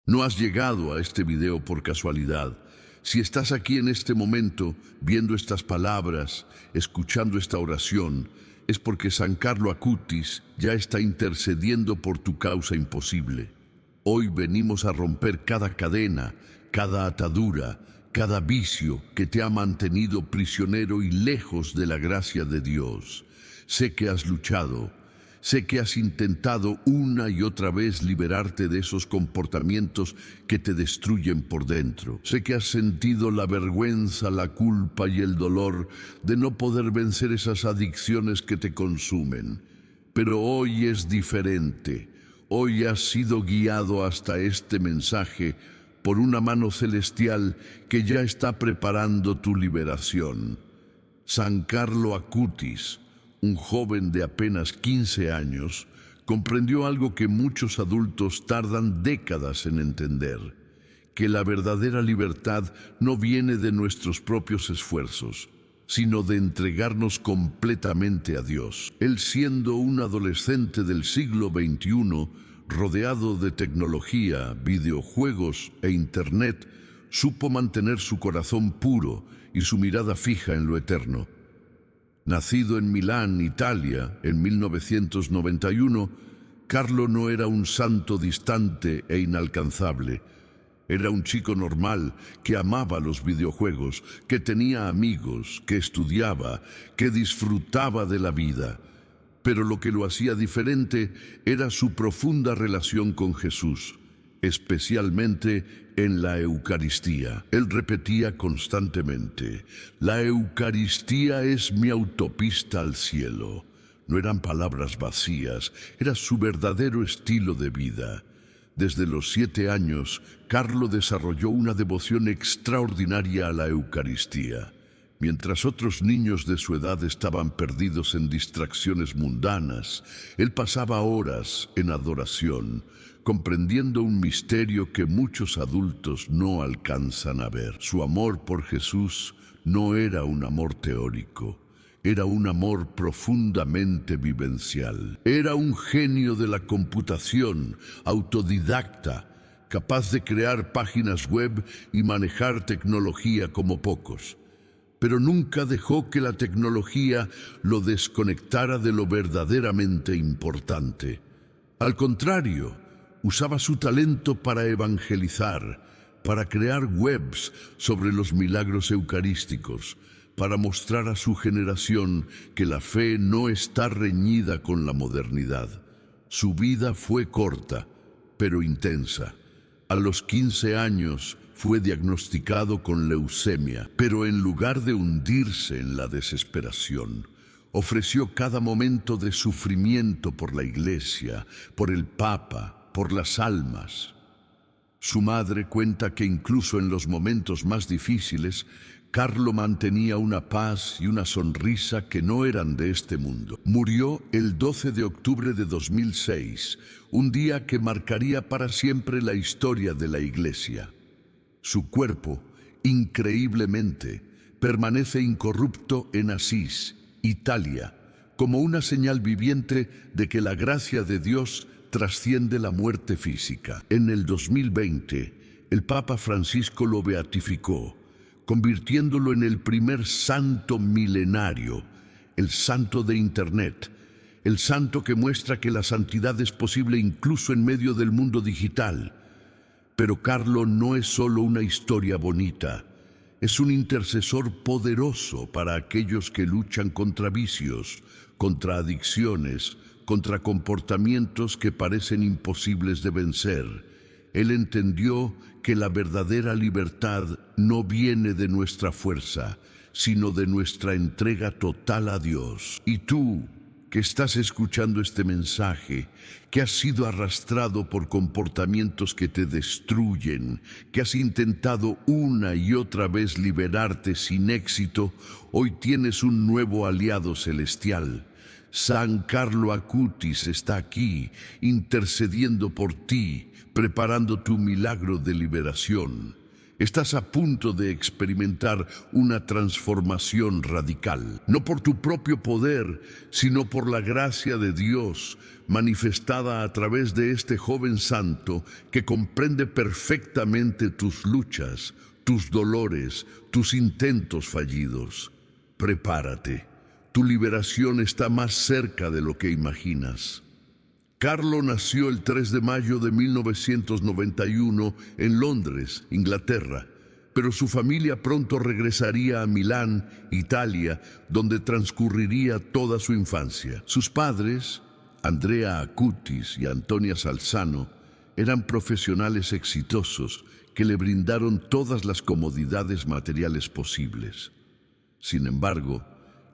No has llegado a este video por casualidad. Si estás aquí en este momento, viendo estas palabras, escuchando esta oración, es porque San Carlo Acutis ya está intercediendo por tu causa imposible. Hoy venimos a romper cada cadena, cada atadura, cada vicio que te ha mantenido prisionero y lejos de la gracia de Dios. Sé que has luchado. Sé que has intentado una y otra vez liberarte de esos comportamientos que te destruyen por dentro. Sé que has sentido la vergüenza, la culpa y el dolor de no poder vencer esas adicciones que te consumen. Pero hoy es diferente. Hoy has sido guiado hasta este mensaje por una mano celestial que ya está preparando tu liberación. San Carlo Acutis, un joven de apenas 15 años, comprendió algo que muchos adultos tardan décadas en entender: que la verdadera libertad no viene de nuestros propios esfuerzos, sino de entregarnos completamente a Dios. Él, siendo un adolescente del siglo XXI, rodeado de tecnología, videojuegos e Internet, supo mantener su corazón puro y su mirada fija en lo eterno. Nacido en Milán, Italia, en 1991, Carlo no era un santo distante e inalcanzable. Era un chico normal que amaba los videojuegos, que tenía amigos, que estudiaba, que disfrutaba de la vida. Pero lo que lo hacía diferente era su profunda relación con Jesús, especialmente en la Eucaristía. Él repetía constantemente: la Eucaristía es mi autopista al cielo. No eran palabras vacías, era su verdadero estilo de vida. Desde los 7 años, Carlo desarrolló una devoción extraordinaria a la Eucaristía. Mientras otros niños de su edad estaban perdidos en distracciones mundanas, él pasaba horas en adoración, comprendiendo un misterio que muchos adultos no alcanzan a ver. Su amor por Jesús no era un amor teórico, era un amor profundamente vivencial. Era un genio de la computación, autodidacta, capaz de crear páginas web y manejar tecnología como pocos. Pero nunca dejó que la tecnología lo desconectara de lo verdaderamente importante. Al contrario, usaba su talento para evangelizar, para crear webs sobre los milagros eucarísticos, para mostrar a su generación que la fe no está reñida con la modernidad. Su vida fue corta, pero intensa. A los 15 años fue diagnosticado con leucemia, pero en lugar de hundirse en la desesperación, ofreció cada momento de sufrimiento por la Iglesia, por el Papa, por las almas. Su madre cuenta que incluso en los momentos más difíciles, Carlo mantenía una paz y una sonrisa que no eran de este mundo. Murió el 12 de octubre de 2006, un día que marcaría para siempre la historia de la Iglesia. Su cuerpo, increíblemente, permanece incorrupto en Asís, Italia, como una señal viviente de que la gracia de Dios trasciende la muerte física. En el 2020, el Papa Francisco lo beatificó, convirtiéndolo en el primer santo milenario, el santo de Internet, el santo que muestra que la santidad es posible incluso en medio del mundo digital. Pero Carlo no es solo una historia bonita, es un intercesor poderoso para aquellos que luchan contra vicios, contra adicciones, contra comportamientos que parecen imposibles de vencer. Él entendió que la verdadera libertad no viene de nuestra fuerza, sino de nuestra entrega total a Dios. Y tú, que estás escuchando este mensaje, que has sido arrastrado por comportamientos que te destruyen, que has intentado una y otra vez liberarte sin éxito, hoy tienes un nuevo aliado celestial. San Carlo Acutis está aquí, intercediendo por ti, preparando tu milagro de liberación. Estás a punto de experimentar una transformación radical, no por tu propio poder, sino por la gracia de Dios, manifestada a través de este joven santo que comprende perfectamente tus luchas, tus dolores, tus intentos fallidos. Prepárate, tu liberación está más cerca de lo que imaginas. Carlo nació el 3 de mayo de 1991 en Londres, Inglaterra, pero su familia pronto regresaría a Milán, Italia, donde transcurriría toda su infancia. Sus padres, Andrea Acutis y Antonia Salzano, eran profesionales exitosos que le brindaron todas las comodidades materiales posibles. Sin embargo,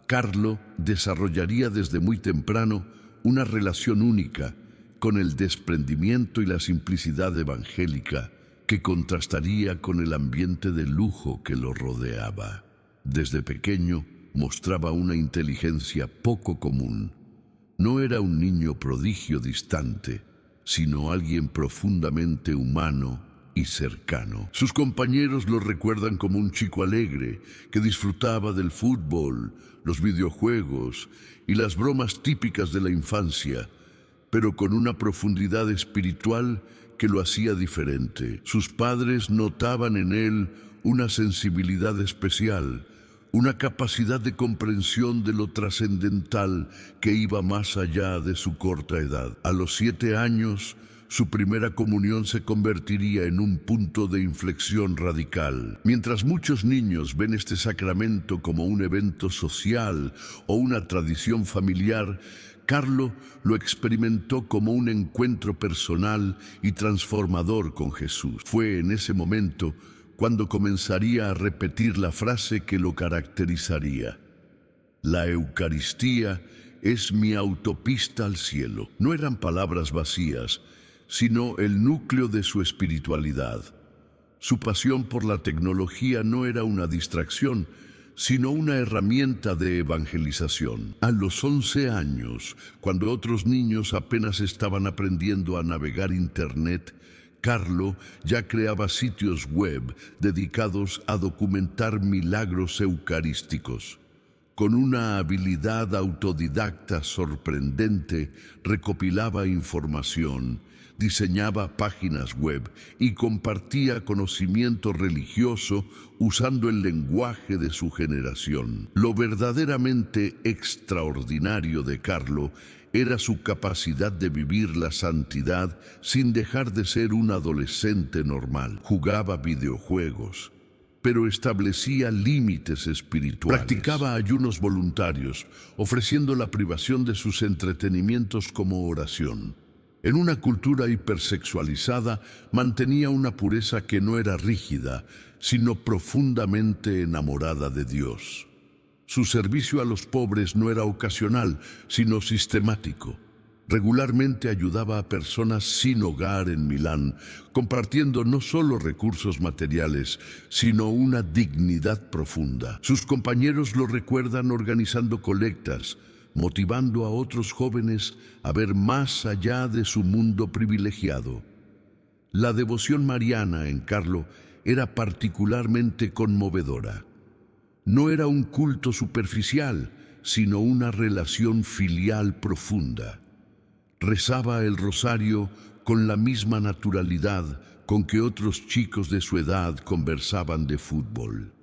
Carlo desarrollaría desde muy temprano una relación única con el desprendimiento y la simplicidad evangélica que contrastaría con el ambiente de lujo que lo rodeaba. Desde pequeño mostraba una inteligencia poco común. No era un niño prodigio distante, sino alguien profundamente humano y cercano. Sus compañeros lo recuerdan como un chico alegre que disfrutaba del fútbol, los videojuegos y las bromas típicas de la infancia, pero con una profundidad espiritual que lo hacía diferente. Sus padres notaban en él una sensibilidad especial, una capacidad de comprensión de lo trascendental que iba más allá de su corta edad. A los 7 años, su primera comunión se convertiría en un punto de inflexión radical. Mientras muchos niños ven este sacramento como un evento social o una tradición familiar, Carlo lo experimentó como un encuentro personal y transformador con Jesús. Fue en ese momento cuando comenzaría a repetir la frase que lo caracterizaría: la Eucaristía es mi autopista al cielo. No eran palabras vacías, sino el núcleo de su espiritualidad. Su pasión por la tecnología no era una distracción, sino una herramienta de evangelización. A los 11 años, cuando otros niños apenas estaban aprendiendo a navegar Internet, Carlo ya creaba sitios web dedicados a documentar milagros eucarísticos. Con una habilidad autodidacta sorprendente, recopilaba información, diseñaba páginas web y compartía conocimiento religioso usando el lenguaje de su generación. Lo verdaderamente extraordinario de Carlo era su capacidad de vivir la santidad sin dejar de ser un adolescente normal. Jugaba videojuegos, pero establecía límites espirituales. Practicaba ayunos voluntarios, ofreciendo la privación de sus entretenimientos como oración. En una cultura hipersexualizada, mantenía una pureza que no era rígida, sino profundamente enamorada de Dios. Su servicio a los pobres no era ocasional, sino sistemático. Regularmente ayudaba a personas sin hogar en Milán, compartiendo no solo recursos materiales, sino una dignidad profunda. Sus compañeros lo recuerdan organizando colectas, motivando a otros jóvenes a ver más allá de su mundo privilegiado. La devoción mariana en Carlo era particularmente conmovedora. No era un culto superficial, sino una relación filial profunda. Rezaba el rosario con la misma naturalidad con que otros chicos de su edad conversaban de fútbol.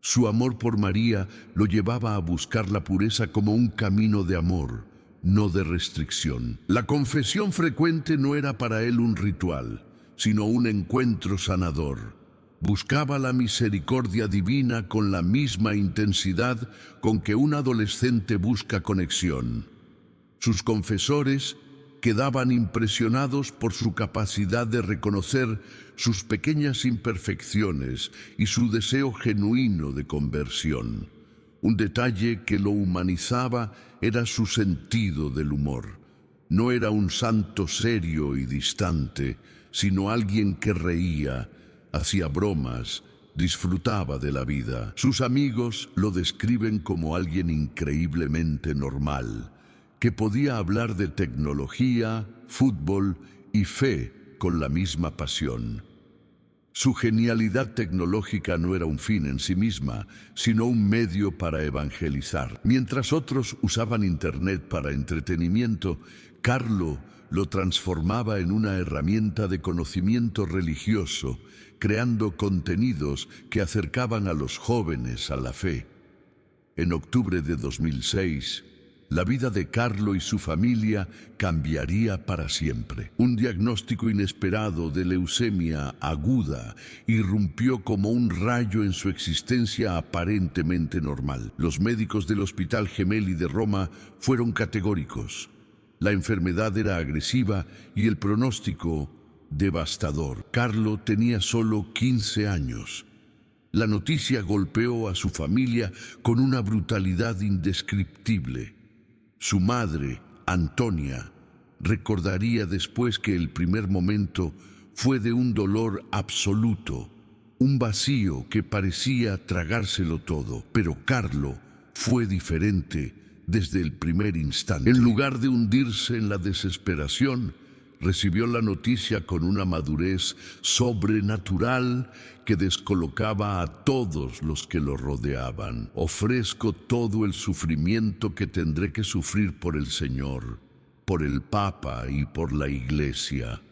Su amor por María lo llevaba a buscar la pureza como un camino de amor, no de restricción. La confesión frecuente no era para él un ritual, sino un encuentro sanador. Buscaba la misericordia divina con la misma intensidad con que un adolescente busca conexión. Sus confesores quedaban impresionados por su capacidad de reconocer sus pequeñas imperfecciones y su deseo genuino de conversión. Un detalle que lo humanizaba era su sentido del humor. No era un santo serio y distante, sino alguien que reía, hacía bromas, disfrutaba de la vida. Sus amigos lo describen como alguien increíblemente normal, que podía hablar de tecnología, fútbol y fe con la misma pasión. Su genialidad tecnológica no era un fin en sí misma, sino un medio para evangelizar. Mientras otros usaban Internet para entretenimiento, Carlo lo transformaba en una herramienta de conocimiento religioso, creando contenidos que acercaban a los jóvenes a la fe. En octubre de 2006, la vida de Carlo y su familia cambiaría para siempre. Un diagnóstico inesperado de leucemia aguda irrumpió como un rayo en su existencia aparentemente normal. Los médicos del Hospital Gemelli de Roma fueron categóricos. La enfermedad era agresiva y el pronóstico devastador. Carlo tenía solo 15 años. La noticia golpeó a su familia con una brutalidad indescriptible. Su madre, Antonia, recordaría después que el primer momento fue de un dolor absoluto, un vacío que parecía tragárselo todo. Pero Carlo fue diferente desde el primer instante. En lugar de hundirse en la desesperación, recibió la noticia con una madurez sobrenatural que descolocaba a todos los que lo rodeaban. Ofrezco todo el sufrimiento que tendré que sufrir por el Señor, por el Papa y por la Iglesia.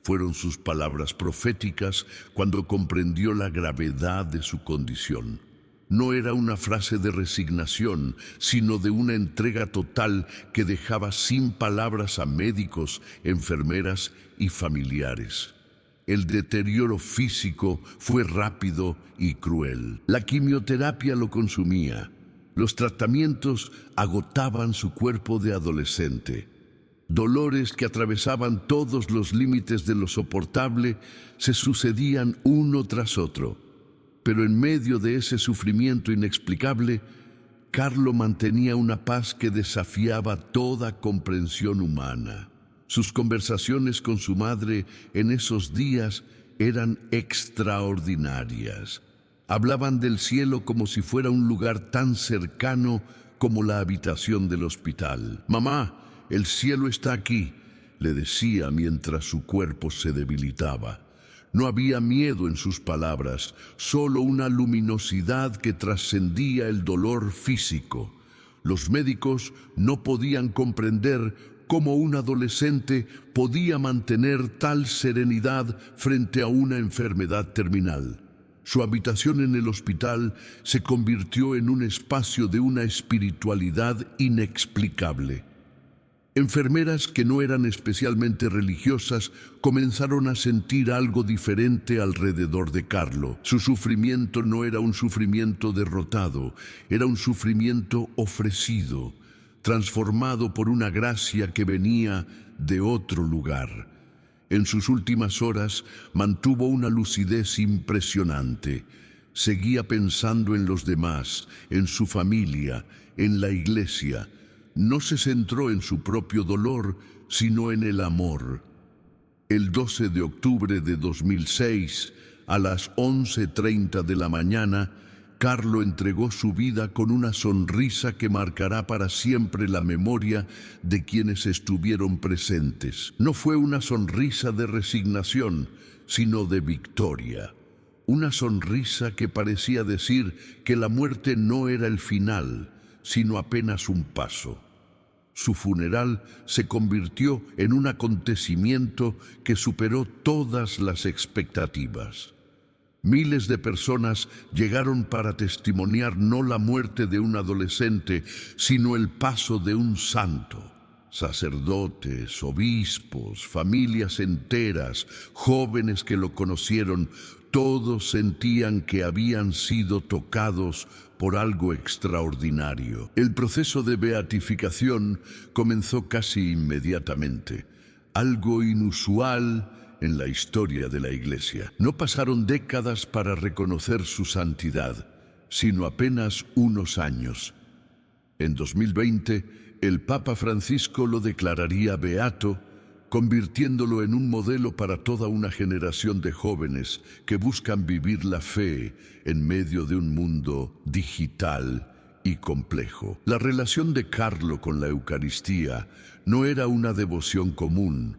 Fueron sus palabras proféticas cuando comprendió la gravedad de su condición. No era una frase de resignación, sino de una entrega total que dejaba sin palabras a médicos, enfermeras y familiares. El deterioro físico fue rápido y cruel. La quimioterapia lo consumía. Los tratamientos agotaban su cuerpo de adolescente. Dolores que atravesaban todos los límites de lo soportable se sucedían uno tras otro. Pero en medio de ese sufrimiento inexplicable, Carlo mantenía una paz que desafiaba toda comprensión humana. Sus conversaciones con su madre en esos días eran extraordinarias. Hablaban del cielo como si fuera un lugar tan cercano como la habitación del hospital. «Mamá, el cielo está aquí», le decía mientras su cuerpo se debilitaba. No había miedo en sus palabras, solo una luminosidad que trascendía el dolor físico. Los médicos no podían comprender cómo un adolescente podía mantener tal serenidad frente a una enfermedad terminal. Su habitación en el hospital se convirtió en un espacio de una espiritualidad inexplicable. Enfermeras que no eran especialmente religiosas comenzaron a sentir algo diferente alrededor de Carlo. Su sufrimiento no era un sufrimiento derrotado, era un sufrimiento ofrecido, transformado por una gracia que venía de otro lugar. En sus últimas horas mantuvo una lucidez impresionante. Seguía pensando en los demás, en su familia, en la iglesia. No se centró en su propio dolor, sino en el amor. El 12 de octubre de 2006, a las 11:30 de la mañana, Carlo entregó su vida con una sonrisa que marcará para siempre la memoria de quienes estuvieron presentes. No fue una sonrisa de resignación, sino de victoria. Una sonrisa que parecía decir que la muerte no era el final, sino apenas un paso. Su funeral se convirtió en un acontecimiento que superó todas las expectativas. Miles de personas llegaron para testimoniar no la muerte de un adolescente, sino el paso de un santo. Sacerdotes, obispos, familias enteras, jóvenes que lo conocieron, todos sentían que habían sido tocados por algo extraordinario. El proceso de beatificación comenzó casi inmediatamente, algo inusual en la historia de la Iglesia. No pasaron décadas para reconocer su santidad, sino apenas unos años. En 2020, el Papa Francisco lo declararía beato, convirtiéndolo en un modelo para toda una generación de jóvenes que buscan vivir la fe en medio de un mundo digital y complejo. La relación de Carlo con la Eucaristía no era una devoción común,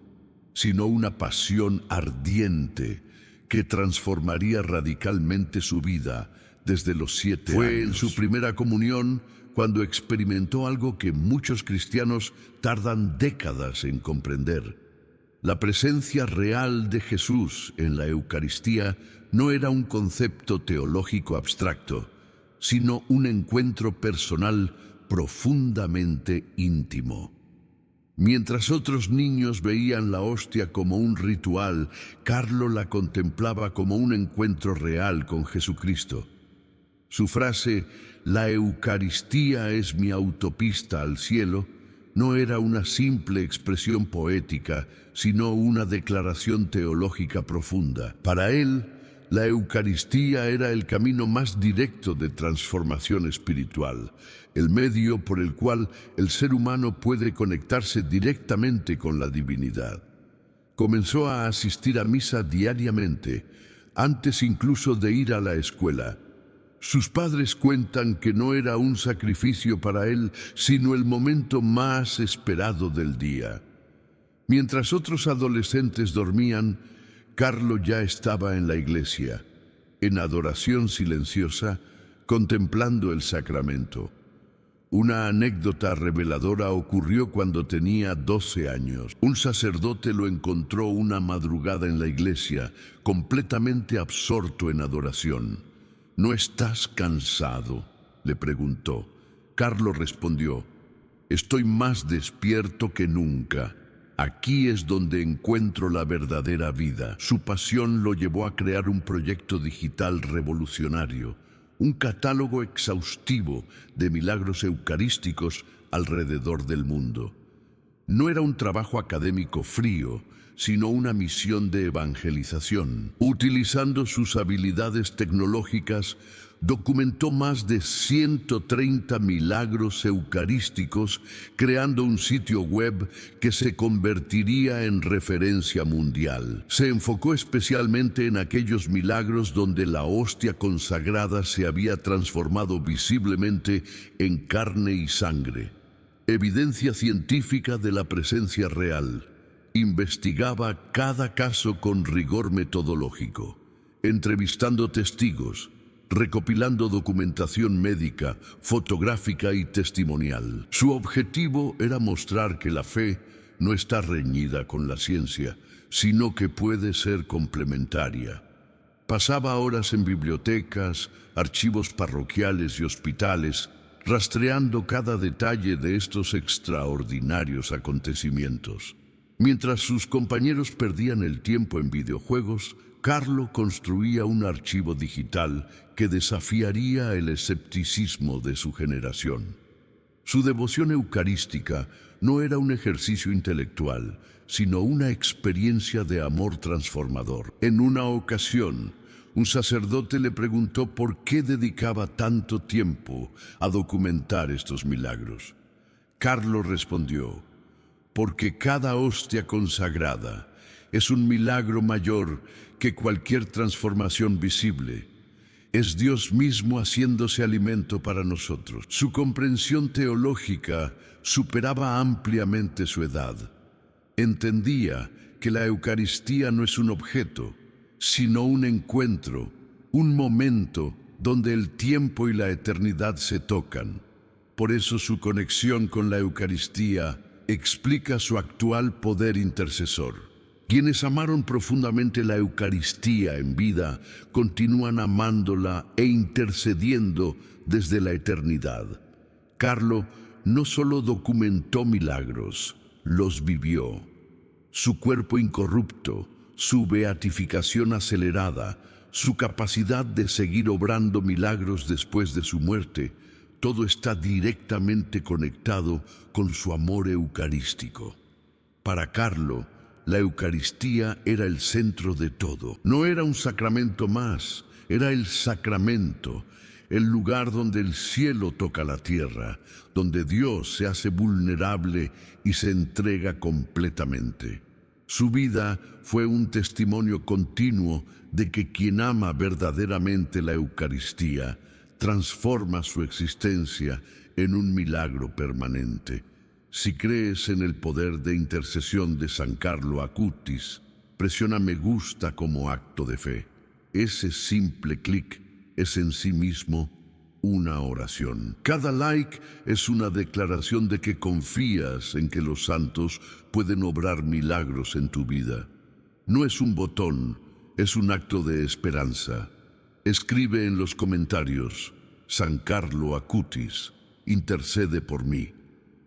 sino una pasión ardiente que transformaría radicalmente su vida desde los 7 años. Fue en su primera comunión cuando experimentó algo que muchos cristianos tardan décadas en comprender. La presencia real de Jesús en la Eucaristía no era un concepto teológico abstracto, sino un encuentro personal profundamente íntimo. Mientras otros niños veían la hostia como un ritual, Carlo la contemplaba como un encuentro real con Jesucristo. Su frase, "La Eucaristía es mi autopista al cielo", no era una simple expresión poética, sino una declaración teológica profunda. Para él, la Eucaristía era el camino más directo de transformación espiritual, el medio por el cual el ser humano puede conectarse directamente con la divinidad. Comenzó a asistir a misa diariamente, antes incluso de ir a la escuela. Sus padres cuentan que no era un sacrificio para él, sino el momento más esperado del día. Mientras otros adolescentes dormían, Carlo ya estaba en la iglesia, en adoración silenciosa, contemplando el sacramento. Una anécdota reveladora ocurrió cuando tenía 12 años. Un sacerdote lo encontró una madrugada en la iglesia, completamente absorto en adoración. ¿No estás cansado?, le preguntó. Carlo respondió: estoy más despierto que nunca. Aquí es donde encuentro la verdadera vida. Su pasión lo llevó a crear un proyecto digital revolucionario, un catálogo exhaustivo de milagros eucarísticos alrededor del mundo. No era un trabajo académico frío, sino una misión de evangelización. Utilizando sus habilidades tecnológicas, documentó más de 130 milagros eucarísticos, creando un sitio web que se convertiría en referencia mundial. Se enfocó especialmente en aquellos milagros donde la hostia consagrada se había transformado visiblemente en carne y sangre. Evidencia científica de la presencia real. Investigaba cada caso con rigor metodológico, entrevistando testigos, recopilando documentación médica, fotográfica y testimonial. Su objetivo era mostrar que la fe no está reñida con la ciencia, sino que puede ser complementaria. Pasaba horas en bibliotecas, archivos parroquiales y hospitales, rastreando cada detalle de estos extraordinarios acontecimientos. Mientras sus compañeros perdían el tiempo en videojuegos, Carlo construía un archivo digital que desafiaría el escepticismo de su generación. Su devoción eucarística no era un ejercicio intelectual, sino una experiencia de amor transformador. En una ocasión, un sacerdote le preguntó por qué dedicaba tanto tiempo a documentar estos milagros. Carlo respondió: porque cada hostia consagrada es un milagro mayor que cualquier transformación visible. Es Dios mismo haciéndose alimento para nosotros. Su comprensión teológica superaba ampliamente su edad. Entendía que la Eucaristía no es un objeto, sino un encuentro, un momento donde el tiempo y la eternidad se tocan. Por eso su conexión con la Eucaristía explica su actual poder intercesor. Quienes amaron profundamente la Eucaristía en vida continúan amándola e intercediendo desde la eternidad. Carlo no solo documentó milagros, los vivió. Su cuerpo incorrupto, su beatificación acelerada, su capacidad de seguir obrando milagros después de su muerte, todo está directamente conectado con su amor eucarístico. Para Carlo, la Eucaristía era el centro de todo. No era un sacramento más, era el sacramento, el lugar donde el cielo toca la tierra, donde Dios se hace vulnerable y se entrega completamente. Su vida fue un testimonio continuo de que quien ama verdaderamente la Eucaristía transforma su existencia en un milagro permanente. Si crees en el poder de intercesión de San Carlo Acutis, Presiona me gusta como acto de fe. Ese simple clic es en sí mismo una oración. Cada like es una declaración de que confías en que los santos pueden obrar milagros en tu vida. No es un botón, es un acto de esperanza. Escribe en los comentarios: San Carlo Acutis, intercede por mí.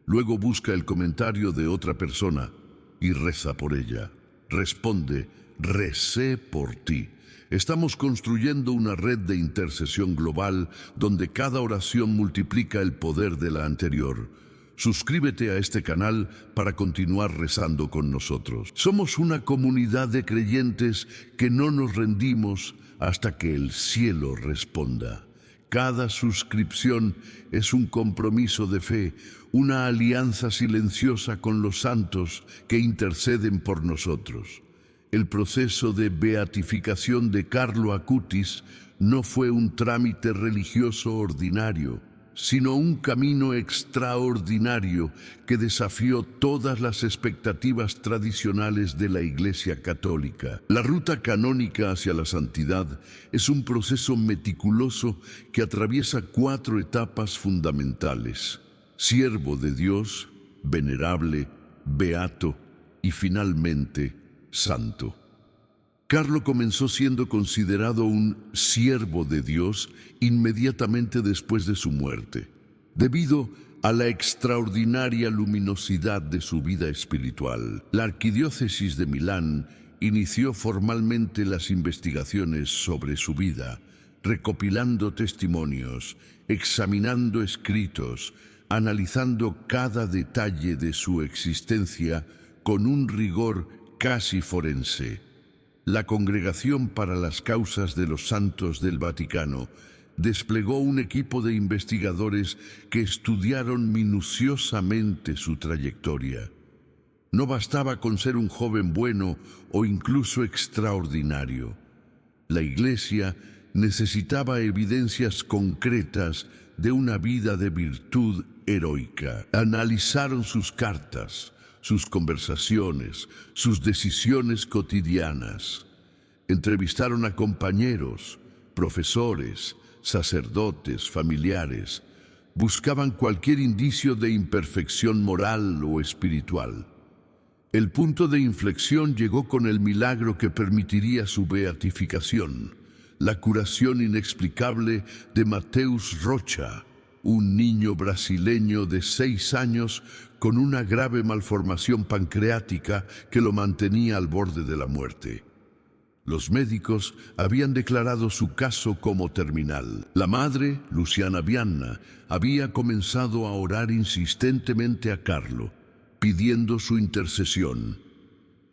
Luego busca el comentario de otra persona y reza por ella. Responde: recé por ti. Estamos construyendo una red de intercesión global donde cada oración multiplica el poder de la anterior. Suscríbete a este canal para continuar rezando con nosotros. Somos una comunidad de creyentes que no nos rendimos hasta que el cielo responda. Cada suscripción es un compromiso de fe, una alianza silenciosa con los santos que interceden por nosotros. El proceso de beatificación de Carlo Acutis no fue un trámite religioso ordinario, sino un camino extraordinario que desafió todas las expectativas tradicionales de la Iglesia Católica. La ruta canónica hacia la santidad es un proceso meticuloso que atraviesa 4 etapas fundamentales: siervo de Dios, venerable, beato y finalmente santo. Carlo comenzó siendo considerado un siervo de Dios inmediatamente después de su muerte, debido a la extraordinaria luminosidad de su vida espiritual. La Arquidiócesis de Milán inició formalmente las investigaciones sobre su vida, recopilando testimonios, examinando escritos, analizando cada detalle de su existencia con un rigor casi forense. La Congregación para las Causas de los Santos del Vaticano desplegó un equipo de investigadores que estudiaron minuciosamente su trayectoria. No bastaba con ser un joven bueno o incluso extraordinario. La Iglesia necesitaba evidencias concretas de una vida de virtud heroica. Analizaron sus cartas, sus conversaciones, sus decisiones cotidianas. Entrevistaron a compañeros, profesores, sacerdotes, familiares. Buscaban cualquier indicio de imperfección moral o espiritual. El punto de inflexión llegó con el milagro que permitiría su beatificación: la curación inexplicable de Mateus Rocha, un niño brasileño de 6 años con una grave malformación pancreática que lo mantenía al borde de la muerte. Los médicos habían declarado su caso como terminal. La madre, Luciana Vianna, había comenzado a orar insistentemente a Carlo, pidiendo su intercesión.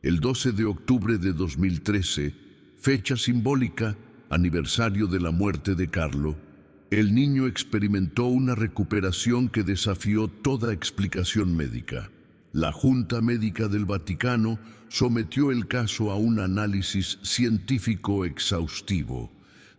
El 12 de octubre de 2013, fecha simbólica, aniversario de la muerte de Carlo, el niño experimentó una recuperación que desafió toda explicación médica. La Junta Médica del Vaticano sometió el caso a un análisis científico exhaustivo.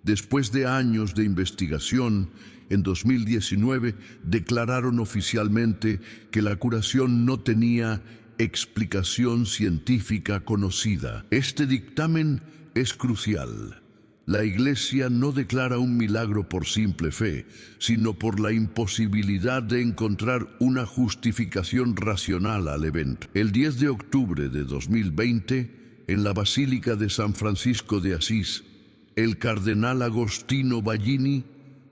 Después de años de investigación, en 2019 declararon oficialmente que la curación no tenía explicación científica conocida. Este dictamen es crucial. La Iglesia no declara un milagro por simple fe, sino por la imposibilidad de encontrar una justificación racional al evento. El 10 de octubre de 2020, en la Basílica de San Francisco de Asís, el cardenal Agostino Ballini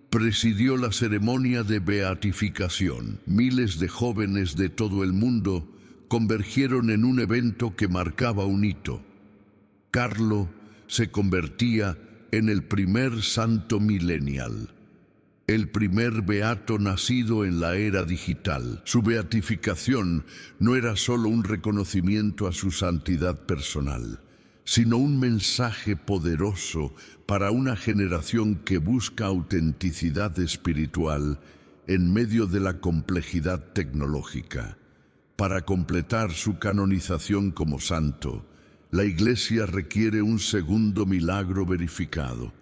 presidió la ceremonia de beatificación. Miles de jóvenes de todo el mundo convergieron en un evento que marcaba un hito. Carlo se convertía en el primer santo millennial, el primer beato nacido en la era digital. Su beatificación no era solo un reconocimiento a su santidad personal, sino un mensaje poderoso para una generación que busca autenticidad espiritual en medio de la complejidad tecnológica. Para completar su canonización como santo, la Iglesia requiere un segundo milagro verificado,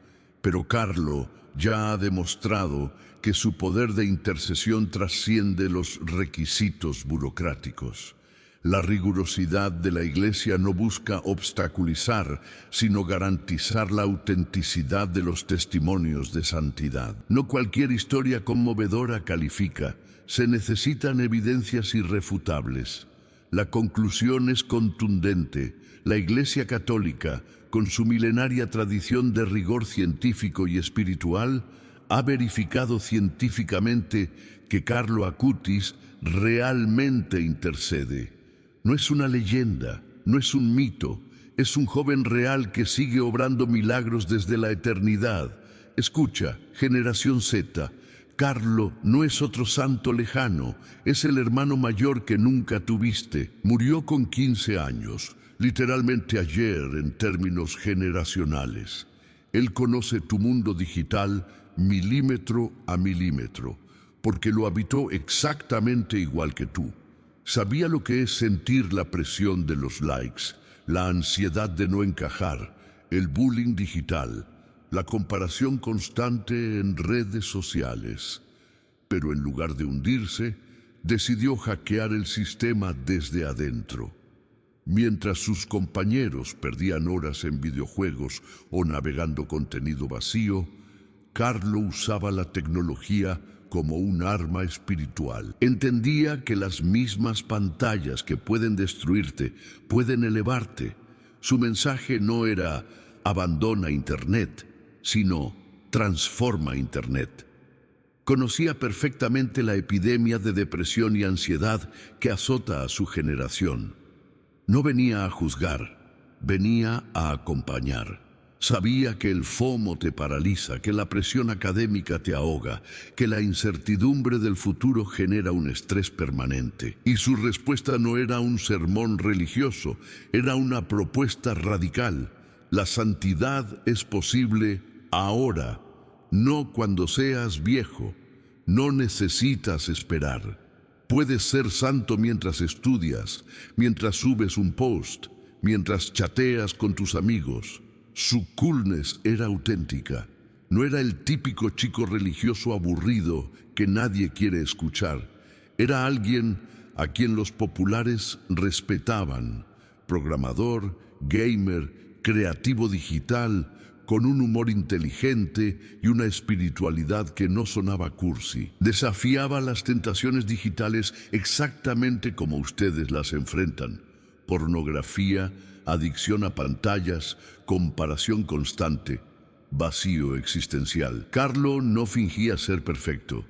pero Carlo ya ha demostrado que su poder de intercesión trasciende los requisitos burocráticos. La rigurosidad de la Iglesia no busca obstaculizar, sino garantizar la autenticidad de los testimonios de santidad. No cualquier historia conmovedora califica, se necesitan evidencias irrefutables. La conclusión es contundente. La Iglesia Católica, con su milenaria tradición de rigor científico y espiritual, ha verificado científicamente que Carlo Acutis realmente intercede. No es una leyenda, no es un mito, es un joven real que sigue obrando milagros desde la eternidad. Escucha, generación Z, Carlo no es otro santo lejano, es el hermano mayor que nunca tuviste. Murió con 15 años, literalmente ayer en términos generacionales. Él conoce tu mundo digital milímetro a milímetro, porque lo habitó exactamente igual que tú. Sabía lo que es sentir la presión de los likes, la ansiedad de no encajar, el bullying digital, la comparación constante en redes sociales. Pero en lugar de hundirse, decidió hackear el sistema desde adentro. Mientras sus compañeros perdían horas en videojuegos o navegando contenido vacío, Carlo usaba la tecnología como un arma espiritual. Entendía que las mismas pantallas que pueden destruirte pueden elevarte. Su mensaje no era abandona Internet, sino transforma Internet. Conocía perfectamente la epidemia de depresión y ansiedad que azota a su generación. No venía a juzgar, venía a acompañar. Sabía que el FOMO te paraliza, que la presión académica te ahoga, que la incertidumbre del futuro genera un estrés permanente. Y su respuesta no era un sermón religioso, era una propuesta radical. La santidad es posible ahora, no cuando seas viejo. No necesitas esperar. Puedes ser santo mientras estudias, mientras subes un post, mientras chateas con tus amigos. Su coolness era auténtica. No era el típico chico religioso aburrido que nadie quiere escuchar. Era alguien a quien los populares respetaban. Programador, gamer, creativo digital, con un humor inteligente y una espiritualidad que no sonaba cursi. Desafiaba las tentaciones digitales exactamente como ustedes las enfrentan. Pornografía, adicción a pantallas, comparación constante, vacío existencial. Carlo no fingía ser perfecto.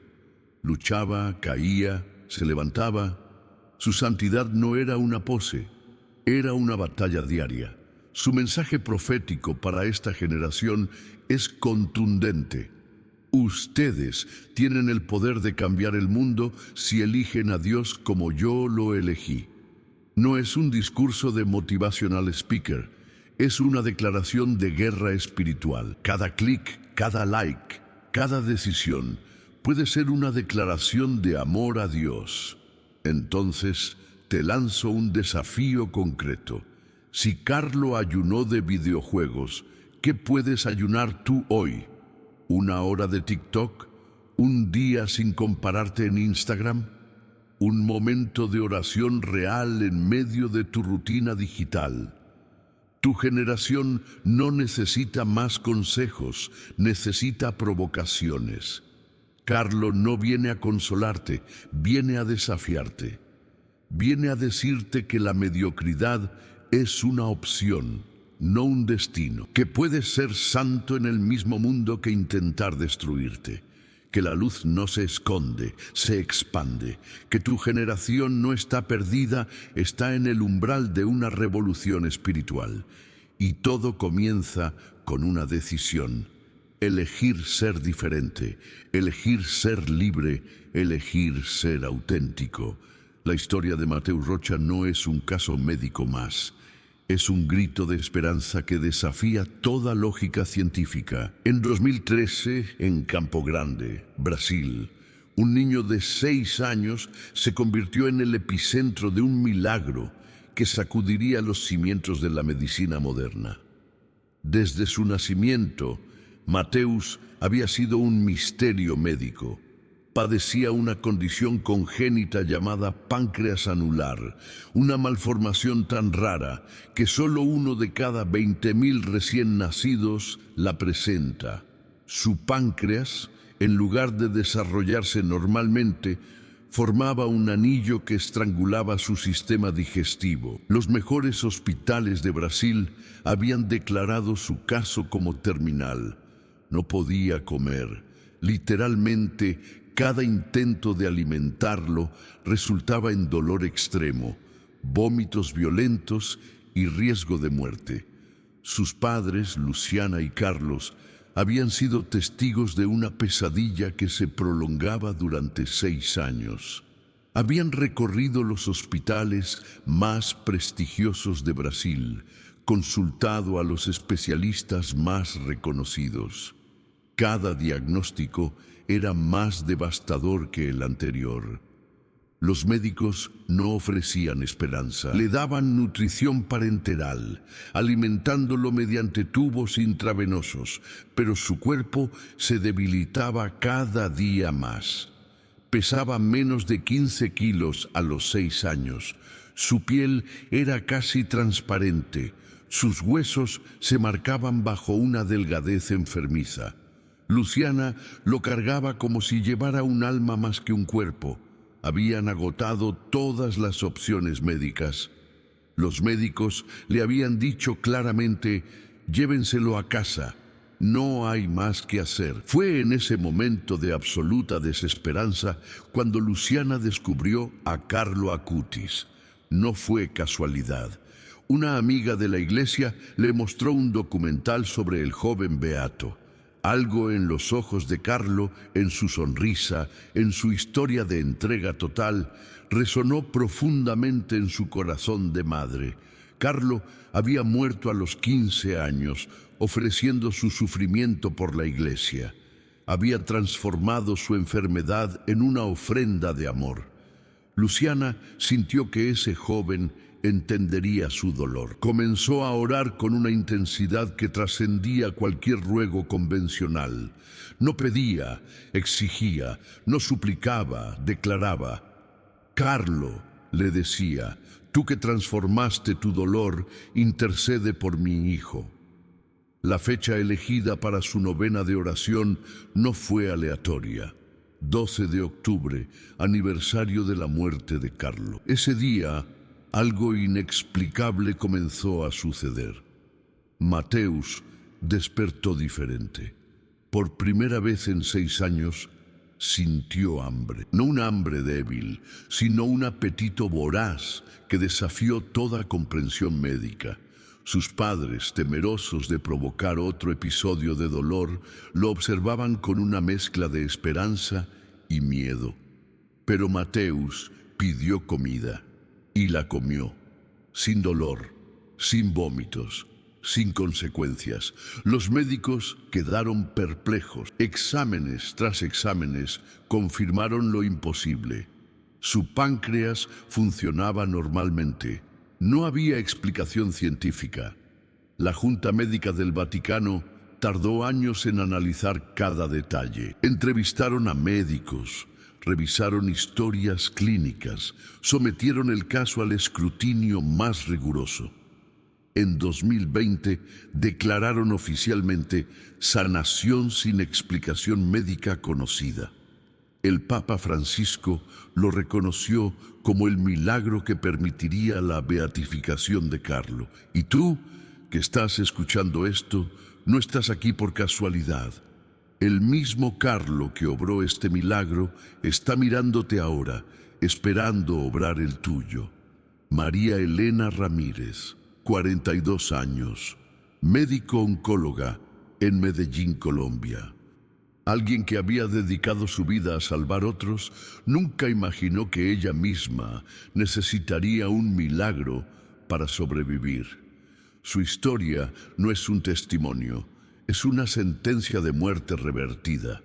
Luchaba, caía, se levantaba. Su santidad no era una pose, era una batalla diaria. Su mensaje profético para esta generación es contundente. Ustedes tienen el poder de cambiar el mundo si eligen a Dios como yo lo elegí. No es un discurso de motivational speaker, es una declaración de guerra espiritual. Cada clic, cada like, cada decisión puede ser una declaración de amor a Dios. Entonces, te lanzo un desafío concreto. Si Carlo ayunó de videojuegos, ¿qué puedes ayunar tú hoy? ¿Una hora de TikTok? ¿Un día sin compararte en Instagram? ¿Un momento de oración real en medio de tu rutina digital? Tu generación no necesita más consejos, necesita provocaciones. Carlo no viene a consolarte, viene a desafiarte. Viene a decirte que la mediocridad es una opción, no un destino, que puedes ser santo en el mismo mundo que intentar destruirte, que la luz no se esconde, se expande, que tu generación no está perdida, está en el umbral de una revolución espiritual. Y todo comienza con una decisión: elegir ser diferente, elegir ser libre, elegir ser auténtico. La historia de Mateus Rocha no es un caso médico más. Es un grito de esperanza que desafía toda lógica científica. En 2013, en Campo Grande, Brasil, un niño de 6 años se convirtió en el epicentro de un milagro que sacudiría los cimientos de la medicina moderna. Desde su nacimiento, Mateus había sido un misterio médico. Padecía una condición congénita llamada páncreas anular, una malformación tan rara que solo uno de cada 20.000 recién nacidos la presenta. Su páncreas, en lugar de desarrollarse normalmente, formaba un anillo que estrangulaba su sistema digestivo. Los mejores hospitales de Brasil habían declarado su caso como terminal. No podía comer. Literalmente, cada intento de alimentarlo resultaba en dolor extremo, vómitos violentos y riesgo de muerte. Sus padres, Luciana y Carlos, habían sido testigos de una pesadilla que se prolongaba durante 6 años. Habían recorrido los hospitales más prestigiosos de Brasil, consultado a los especialistas más reconocidos. Cada diagnóstico era más devastador que el anterior. Los médicos no ofrecían esperanza. Le daban nutrición parenteral, alimentándolo mediante tubos intravenosos, pero su cuerpo se debilitaba cada día más. Pesaba menos de 15 kilos a los 6 años. Su piel era casi transparente. Sus huesos se marcaban bajo una delgadez enfermiza. Luciana lo cargaba como si llevara un alma más que un cuerpo. Habían agotado todas las opciones médicas. Los médicos le habían dicho claramente: llévenselo a casa, no hay más que hacer. Fue en ese momento de absoluta desesperanza cuando Luciana descubrió a Carlo Acutis. No fue casualidad. Una amiga de la iglesia le mostró un documental sobre el joven beato. Algo en los ojos de Carlo, en su sonrisa, en su historia de entrega total, resonó profundamente en su corazón de madre. Carlo había muerto a los 15 años, ofreciendo su sufrimiento por la iglesia. Había transformado su enfermedad en una ofrenda de amor. Luciana sintió que ese joven entendería su dolor. Comenzó a orar con una intensidad que trascendía cualquier ruego convencional. No pedía, exigía, no suplicaba, declaraba. Carlo, le decía, tú que transformaste tu dolor, intercede por mi hijo. La fecha elegida para su novena de oración no fue aleatoria. 12 de octubre, aniversario de la muerte de Carlo. Ese día, algo inexplicable comenzó a suceder. Mateus despertó diferente. Por primera vez en 6 años, sintió hambre. No un hambre débil, sino un apetito voraz que desafió toda comprensión médica. Sus padres, temerosos de provocar otro episodio de dolor, lo observaban con una mezcla de esperanza y miedo. Pero Mateus pidió comida. Y la comió, sin dolor, sin vómitos, sin consecuencias. Los médicos quedaron perplejos. Exámenes tras exámenes confirmaron lo imposible. Su páncreas funcionaba normalmente. No había explicación científica. La Junta Médica del Vaticano tardó años en analizar cada detalle. Entrevistaron a médicos, revisaron historias clínicas, sometieron el caso al escrutinio más riguroso. En 2020 declararon oficialmente sanación sin explicación médica conocida. El Papa Francisco lo reconoció como el milagro que permitiría la beatificación de Carlo. Y tú, que estás escuchando esto, no estás aquí por casualidad. El mismo Carlo que obró este milagro está mirándote ahora, esperando obrar el tuyo. María Elena Ramírez, 42 años, médico-oncóloga en Medellín, Colombia. Alguien que había dedicado su vida a salvar otros, nunca imaginó que ella misma necesitaría un milagro para sobrevivir. Su historia no es un testimonio, es una sentencia de muerte revertida.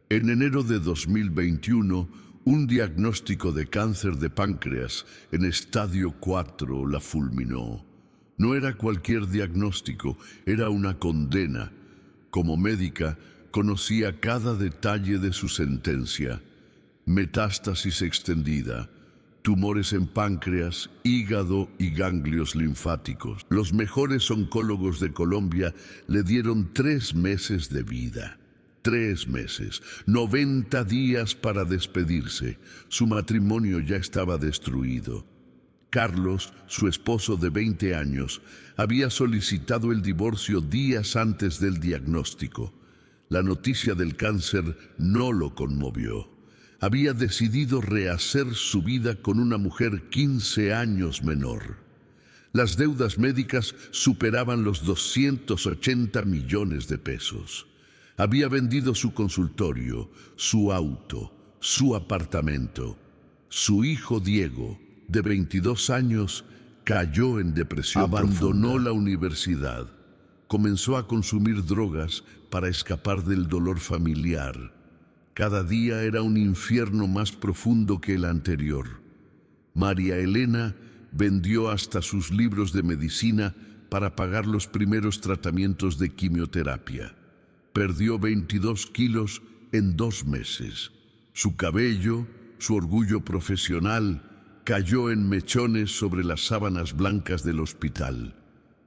En enero de 2021, un diagnóstico de cáncer de páncreas en estadio 4 la fulminó. No era cualquier diagnóstico, era una condena. Como médica, conocía cada detalle de su sentencia. metástasis extendida, tumores en páncreas, hígado y ganglios linfáticos. Los mejores oncólogos de Colombia le dieron 3 meses de vida. 3 meses, 90 días para despedirse. Su matrimonio ya estaba destruido. Carlos, su esposo de 20 años, había solicitado el divorcio días antes del diagnóstico. La noticia del cáncer no lo conmovió. Había decidido rehacer su vida con una mujer 15 años menor. Las deudas médicas superaban los 280 millones de pesos. Había vendido su consultorio, su auto, su apartamento. Su hijo Diego, de 22 años, cayó en depresión. Abandonó la universidad. Comenzó a consumir drogas para escapar del dolor familiar. Cada día era un infierno más profundo que el anterior. María Elena vendió hasta sus libros de medicina para pagar los primeros tratamientos de quimioterapia. Perdió 22 kilos en 2 meses. Su cabello, su orgullo profesional, cayó en mechones sobre las sábanas blancas del hospital.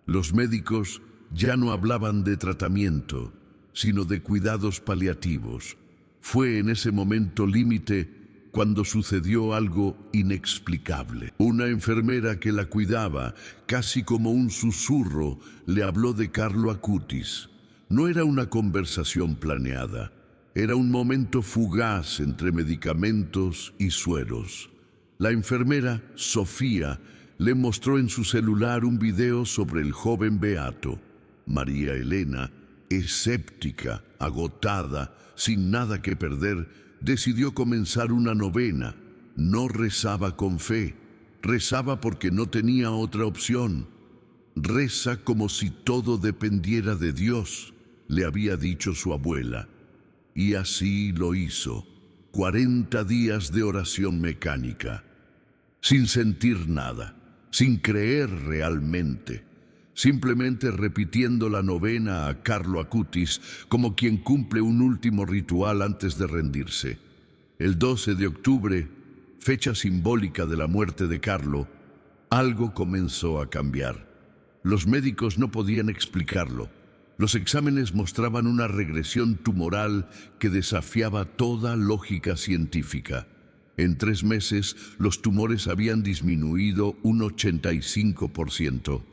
Los médicos ya no hablaban de tratamiento, sino de cuidados paliativos. Fue en ese momento límite cuando sucedió algo inexplicable. Una enfermera que la cuidaba, casi como un susurro, le habló de Carlo Acutis. No era una conversación planeada, era un momento fugaz entre medicamentos y sueros. La enfermera, Sofía, le mostró en su celular un video sobre el joven beato. María Elena, escéptica, agotada, sin nada que perder, decidió comenzar una novena. No rezaba con fe, rezaba porque no tenía otra opción. Reza como si todo dependiera de Dios, le había dicho su abuela. Y así lo hizo. 40 días de oración mecánica, sin sentir nada, sin creer realmente, simplemente repitiendo la novena a Carlo Acutis como quien cumple un último ritual antes de rendirse. El 12 de octubre, fecha simbólica de la muerte de Carlo, algo comenzó a cambiar. Los médicos no podían explicarlo. Los exámenes mostraban una regresión tumoral que desafiaba toda lógica científica. En 3 meses, los tumores habían disminuido un 85%.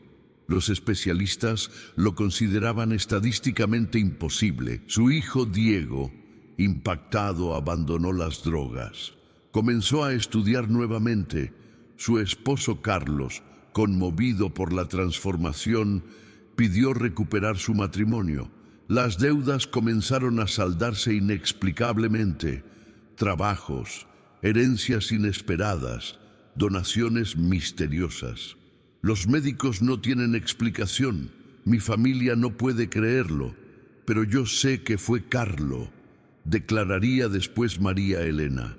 Los especialistas lo consideraban estadísticamente imposible. Su hijo Diego, impactado, abandonó las drogas. Comenzó a estudiar nuevamente. Su esposo Carlos, conmovido por la transformación, pidió recuperar su matrimonio. Las deudas comenzaron a saldarse inexplicablemente. Trabajos, herencias inesperadas, donaciones misteriosas. Los médicos no tienen explicación. Mi familia no puede creerlo, pero yo sé que fue Carlo, declararía después María Elena.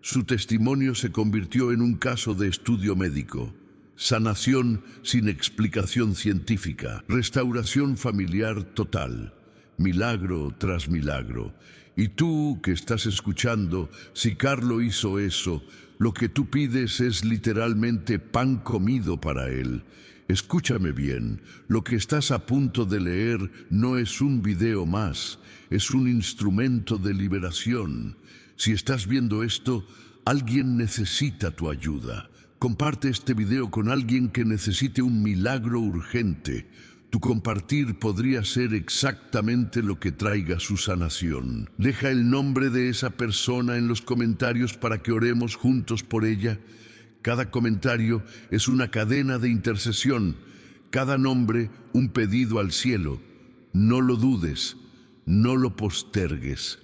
Su testimonio se convirtió en un caso de estudio médico. Sanación sin explicación científica, restauración familiar total, milagro tras milagro. Y tú que estás escuchando, si Carlo hizo eso, lo que tú pides es literalmente pan comido para él. Escúchame bien, lo que estás a punto de leer no es un video más, es un instrumento de liberación. Si estás viendo esto, alguien necesita tu ayuda. Comparte este video con alguien que necesite un milagro urgente. Tu compartir podría ser exactamente lo que traiga su sanación. Deja el nombre de esa persona en los comentarios para que oremos juntos por ella. Cada comentario es una cadena de intercesión. Cada nombre un pedido al cielo. No lo dudes, no lo postergues.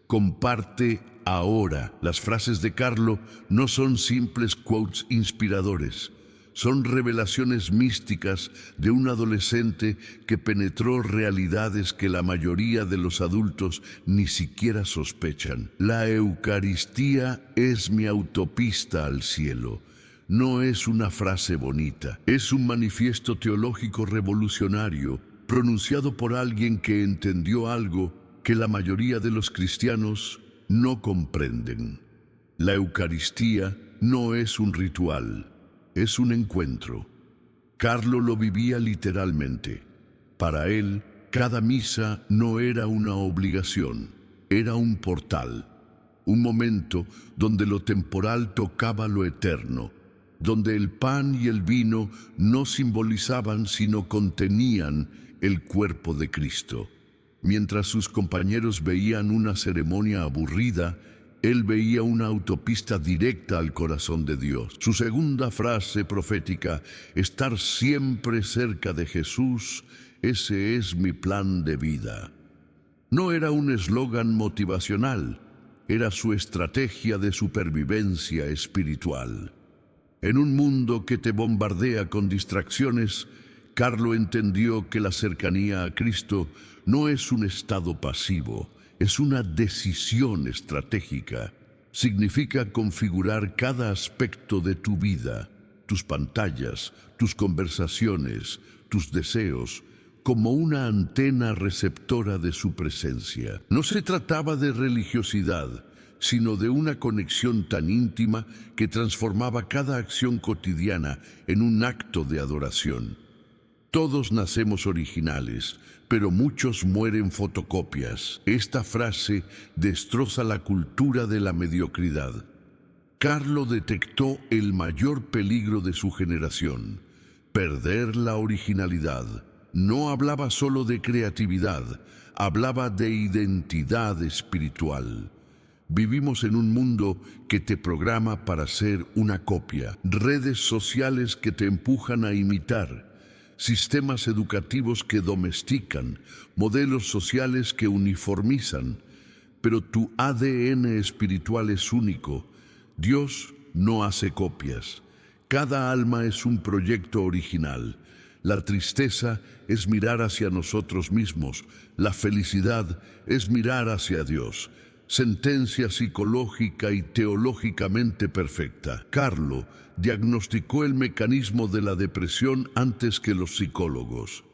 Comparte ahora. Las frases de Carlo no son simples quotes inspiradores. Son revelaciones místicas de un adolescente que penetró realidades que la mayoría de los adultos ni siquiera sospechan. La Eucaristía es mi autopista al cielo. No es una frase bonita, es un manifiesto teológico revolucionario, pronunciado por alguien que entendió algo que la mayoría de los cristianos no comprenden. La Eucaristía no es un ritual, es un encuentro. Carlo lo vivía literalmente. Para él, cada misa no era una obligación, era un portal, un momento donde lo temporal tocaba lo eterno, donde el pan y el vino no simbolizaban sino contenían el cuerpo de Cristo. Mientras sus compañeros veían una ceremonia aburrida, él veía una autopista directa al corazón de Dios. Su segunda frase profética, estar siempre cerca de Jesús, ese es mi plan de vida. No era un eslogan motivacional, era su estrategia de supervivencia espiritual. En un mundo que te bombardea con distracciones, Carlo entendió que la cercanía a Cristo no es un estado pasivo, es una decisión estratégica. Significa configurar cada aspecto de tu vida, tus pantallas, tus conversaciones, tus deseos, como una antena receptora de su presencia. No se trataba de religiosidad, sino de una conexión tan íntima que transformaba cada acción cotidiana en un acto de adoración. Todos nacemos originales, pero muchos mueren fotocopias. Esta frase destroza la cultura de la mediocridad. Carlo detectó el mayor peligro de su generación: perder la originalidad. No hablaba solo de creatividad, hablaba de identidad espiritual. Vivimos en un mundo que te programa para ser una copia, redes sociales que te empujan a imitar, sistemas educativos que domestican, modelos sociales que uniformizan, pero tu ADN espiritual es único. Dios no hace copias. Cada alma es un proyecto original. La tristeza es mirar hacia nosotros mismos. La felicidad es mirar hacia Dios. Sentencia psicológica y teológicamente perfecta. Carlo diagnosticó el mecanismo de la depresión antes que los psicólogos.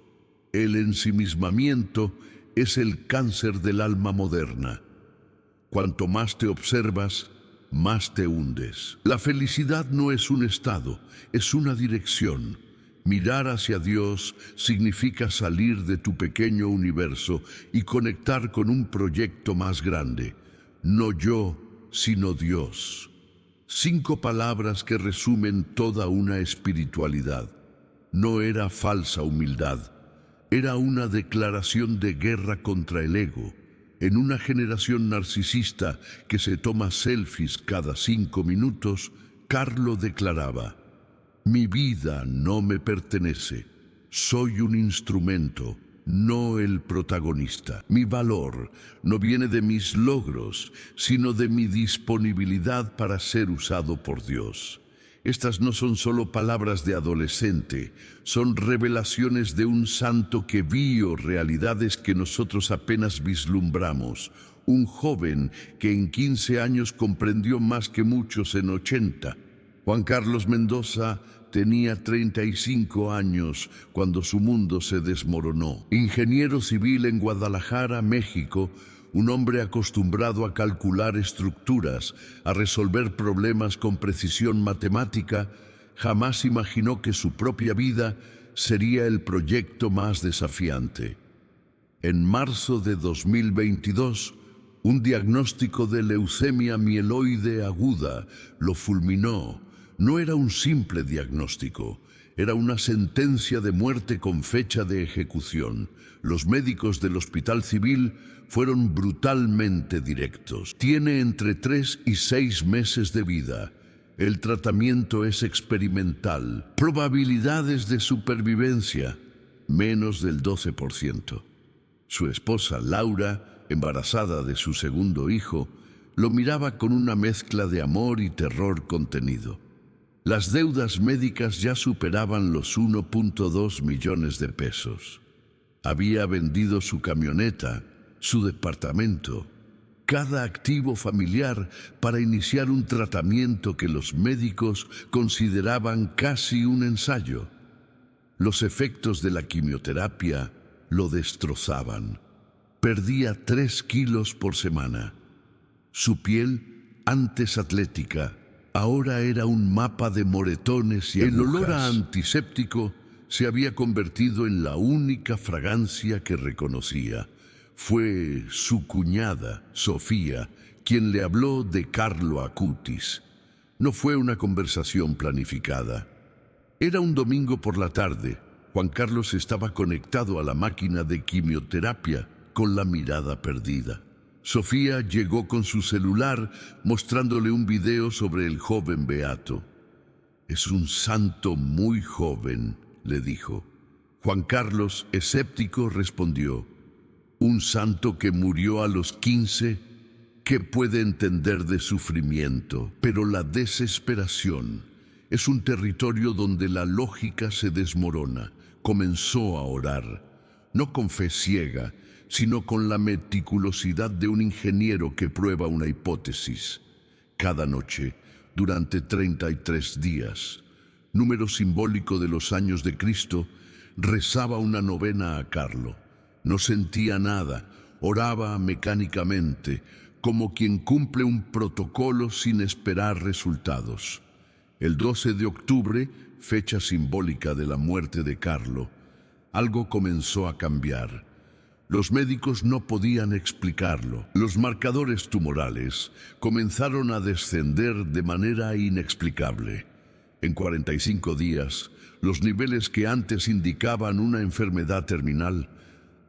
El ensimismamiento es el cáncer del alma moderna. Cuanto más te observas, más te hundes. La felicidad no es un estado, es una dirección. Mirar hacia Dios significa salir de tu pequeño universo y conectar con un proyecto más grande. No yo, sino Dios. 5 palabras que resumen toda una espiritualidad. No era falsa humildad, era una declaración de guerra contra el ego. En una generación narcisista que se toma selfies cada 5 minutos, Carlo declaraba: mi vida no me pertenece, soy un instrumento, no el protagonista. Mi valor no viene de mis logros, sino de mi disponibilidad para ser usado por Dios. Estas no son solo palabras de adolescente, son revelaciones de un santo que vio realidades que nosotros apenas vislumbramos. Un joven que en 15 años comprendió más que muchos en 80. Juan Carlos Mendoza tenía 35 años cuando su mundo se desmoronó. Ingeniero civil en Guadalajara, México, un hombre acostumbrado a calcular estructuras, a resolver problemas con precisión matemática, jamás imaginó que su propia vida sería el proyecto más desafiante. En marzo de 2022, un diagnóstico de leucemia mieloide aguda lo fulminó. No era un simple diagnóstico, era una sentencia de muerte con fecha de ejecución. Los médicos del Hospital Civil fueron brutalmente directos. Tiene entre 3 y 6 meses de vida. El tratamiento es experimental. Probabilidades de supervivencia, menos del 12%. Su esposa, Laura, embarazada de su segundo hijo, lo miraba con una mezcla de amor y terror contenido. Las deudas médicas ya superaban los 1.2 millones de pesos. Había vendido su camioneta, su departamento, cada activo familiar para iniciar un tratamiento que los médicos consideraban casi un ensayo. Los efectos de la quimioterapia lo destrozaban. Perdía 3 kilos por semana. Su piel antes atlética, ahora era un mapa de moretones y el olor a antiséptico se había convertido en la única fragancia que reconocía. Fue su cuñada, Sofía, quien le habló de Carlo Acutis. No fue una conversación planificada. Era un domingo por la tarde. Juan Carlos estaba conectado a la máquina de quimioterapia con la mirada perdida. Sofía llegó con su celular mostrándole un video sobre el joven beato. «Es un santo muy joven», le dijo. Juan Carlos, escéptico, respondió: «¿Un santo que murió a los 15? ¿Qué puede entender de sufrimiento?» Pero la desesperación es un territorio donde la lógica se desmorona. Comenzó a orar, no con fe ciega, sino con la meticulosidad de un ingeniero que prueba una hipótesis. Cada noche, durante 33 días, número simbólico de los años de Cristo, rezaba una novena a Carlo. No sentía nada, oraba mecánicamente, como quien cumple un protocolo sin esperar resultados. El 12 de octubre, fecha simbólica de la muerte de Carlo, algo comenzó a cambiar. Los médicos no podían explicarlo. Los marcadores tumorales comenzaron a descender de manera inexplicable. En 45 días, los niveles que antes indicaban una enfermedad terminal,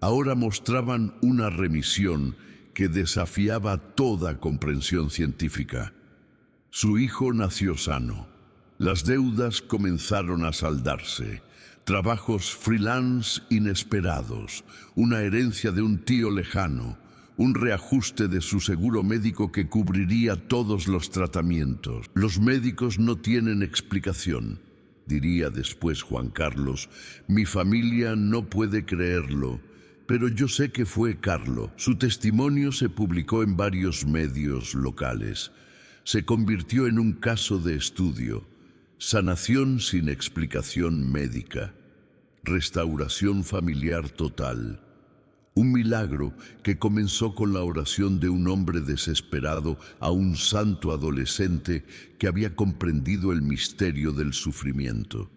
ahora mostraban una remisión que desafiaba toda comprensión científica. Su hijo nació sano. Las deudas comenzaron a saldarse. Trabajos freelance inesperados, una herencia de un tío lejano, un reajuste de su seguro médico que cubriría todos los tratamientos. Los médicos no tienen explicación, diría después Juan Carlos. Mi familia no puede creerlo, pero yo sé que fue Carlo. Su testimonio se publicó en varios medios locales. Se convirtió en un caso de estudio. Sanación sin explicación médica. Restauración familiar total. Un milagro que comenzó con la oración de un hombre desesperado a un santo adolescente que había comprendido el misterio del sufrimiento.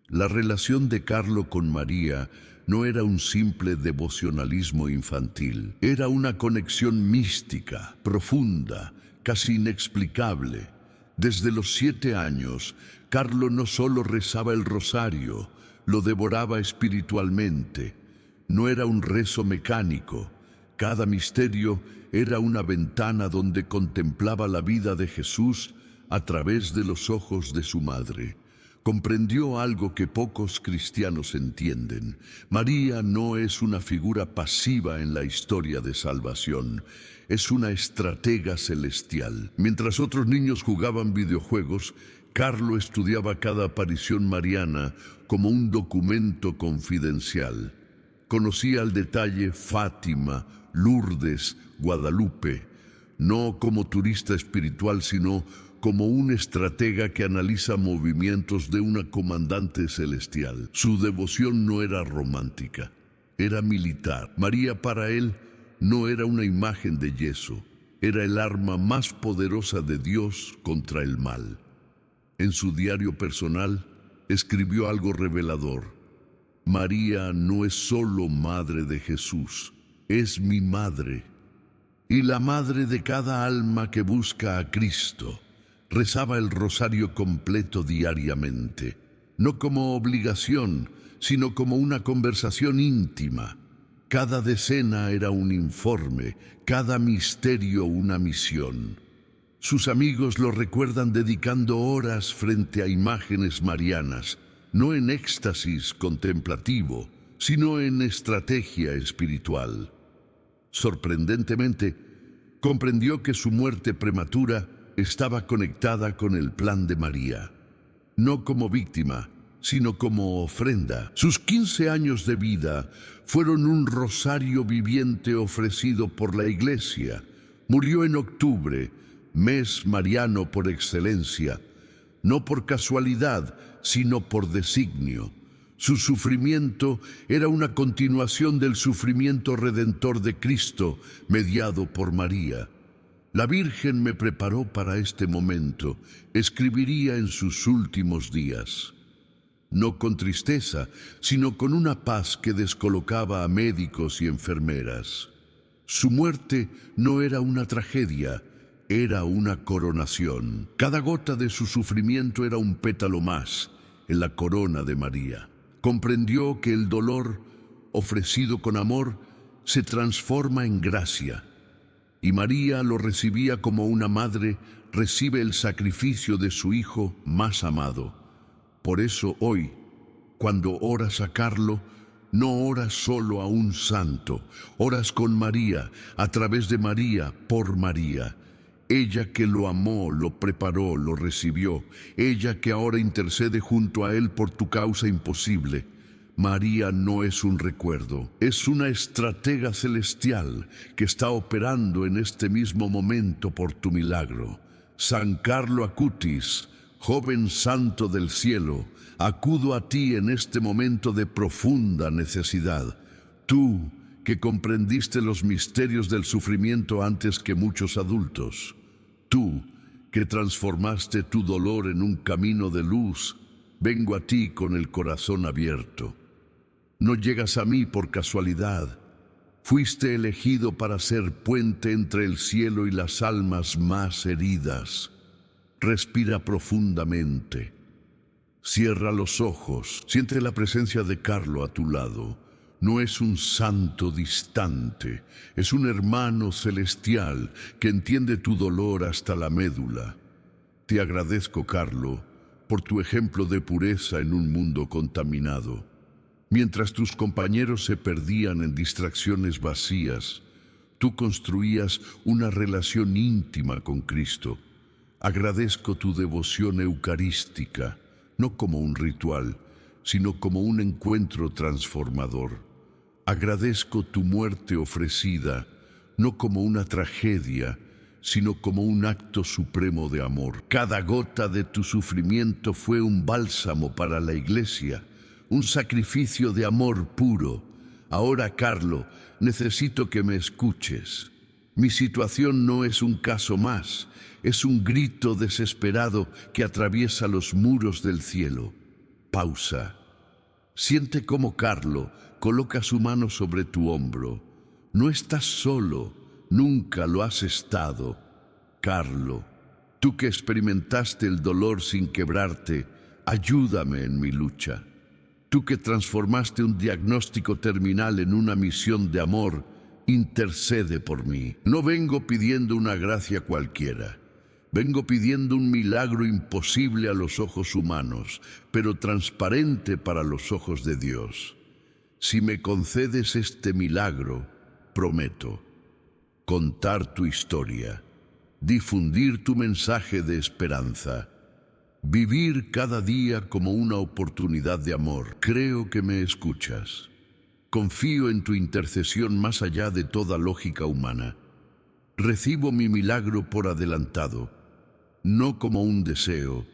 La relación de Carlo con María no era un simple devocionalismo infantil. Era una conexión mística, profunda, casi inexplicable. Desde los 7 años, Carlo no solo rezaba el rosario, lo devoraba espiritualmente. No era un rezo mecánico. Cada misterio era una ventana donde contemplaba la vida de Jesús a través de los ojos de su madre. Comprendió algo que pocos cristianos entienden. María no es una figura pasiva en la historia de salvación. Es una estratega celestial. Mientras otros niños jugaban videojuegos, Carlo estudiaba cada aparición mariana como un documento confidencial. Conocía al detalle Fátima, Lourdes, Guadalupe, no como turista espiritual, sino como un estratega que analiza movimientos de una comandante celestial. Su devoción no era romántica, era militar. María para él no era una imagen de yeso, era el arma más poderosa de Dios contra el mal. En su diario personal escribió algo revelador. María no es solo madre de Jesús, es mi madre y la madre de cada alma que busca a Cristo. Rezaba el rosario completo diariamente, no como obligación, sino como una conversación íntima. Cada decena era un informe, cada misterio una misión. Sus amigos lo recuerdan dedicando horas frente a imágenes marianas, no en éxtasis contemplativo, sino en estrategia espiritual. Sorprendentemente, comprendió que su muerte prematura estaba conectada con el plan de María, no como víctima, sino como ofrenda. Sus 15 años de vida fueron un rosario viviente ofrecido por la Iglesia. Murió en octubre, mes mariano por excelencia, no por casualidad, sino por designio. Su sufrimiento era una continuación del sufrimiento redentor de Cristo, mediado por María. La Virgen me preparó para este momento, escribiría en sus últimos días. No con tristeza, sino con una paz que descolocaba a médicos y enfermeras. Su muerte no era una tragedia, era una coronación. Cada gota de su sufrimiento era un pétalo más en la corona de María. Comprendió que el dolor, ofrecido con amor, se transforma en gracia. Y María lo recibía como una madre recibe el sacrificio de su hijo más amado. Por eso hoy, cuando oras a Carlo, no oras solo a un santo, oras con María, a través de María, por María. Ella que lo amó, lo preparó, lo recibió. Ella que ahora intercede junto a él por tu causa imposible. María no es un recuerdo, es una estratega celestial que está operando en este mismo momento por tu milagro. San Carlo Acutis, joven santo del cielo, acudo a ti en este momento de profunda necesidad. Tú, que comprendiste los misterios del sufrimiento antes que muchos adultos. Tú, que transformaste tu dolor en un camino de luz, vengo a ti con el corazón abierto. No llegas a mí por casualidad. Fuiste elegido para ser puente entre el cielo y las almas más heridas. Respira profundamente. Cierra los ojos. Siente la presencia de Carlo a tu lado. No es un santo distante, es un hermano celestial que entiende tu dolor hasta la médula. Te agradezco, Carlo, por tu ejemplo de pureza en un mundo contaminado. Mientras tus compañeros se perdían en distracciones vacías, tú construías una relación íntima con Cristo. Agradezco tu devoción eucarística, no como un ritual, sino como un encuentro transformador. Agradezco tu muerte ofrecida, no como una tragedia, sino como un acto supremo de amor. Cada gota de tu sufrimiento fue un bálsamo para la Iglesia, un sacrificio de amor puro. Ahora, Carlo, necesito que me escuches. Mi situación no es un caso más, es un grito desesperado que atraviesa los muros del cielo. Pausa. Siente cómo Carlo coloca su mano sobre tu hombro. No estás solo, nunca lo has estado. Carlo, tú que experimentaste el dolor sin quebrarte, ayúdame en mi lucha. Tú que transformaste un diagnóstico terminal en una misión de amor, intercede por mí. No vengo pidiendo una gracia cualquiera. Vengo pidiendo un milagro imposible a los ojos humanos, pero transparente para los ojos de Dios. Si me concedes este milagro, prometo contar tu historia, difundir tu mensaje de esperanza, vivir cada día como una oportunidad de amor. Creo que me escuchas. Confío en tu intercesión más allá de toda lógica humana. Recibo mi milagro por adelantado, no como un deseo,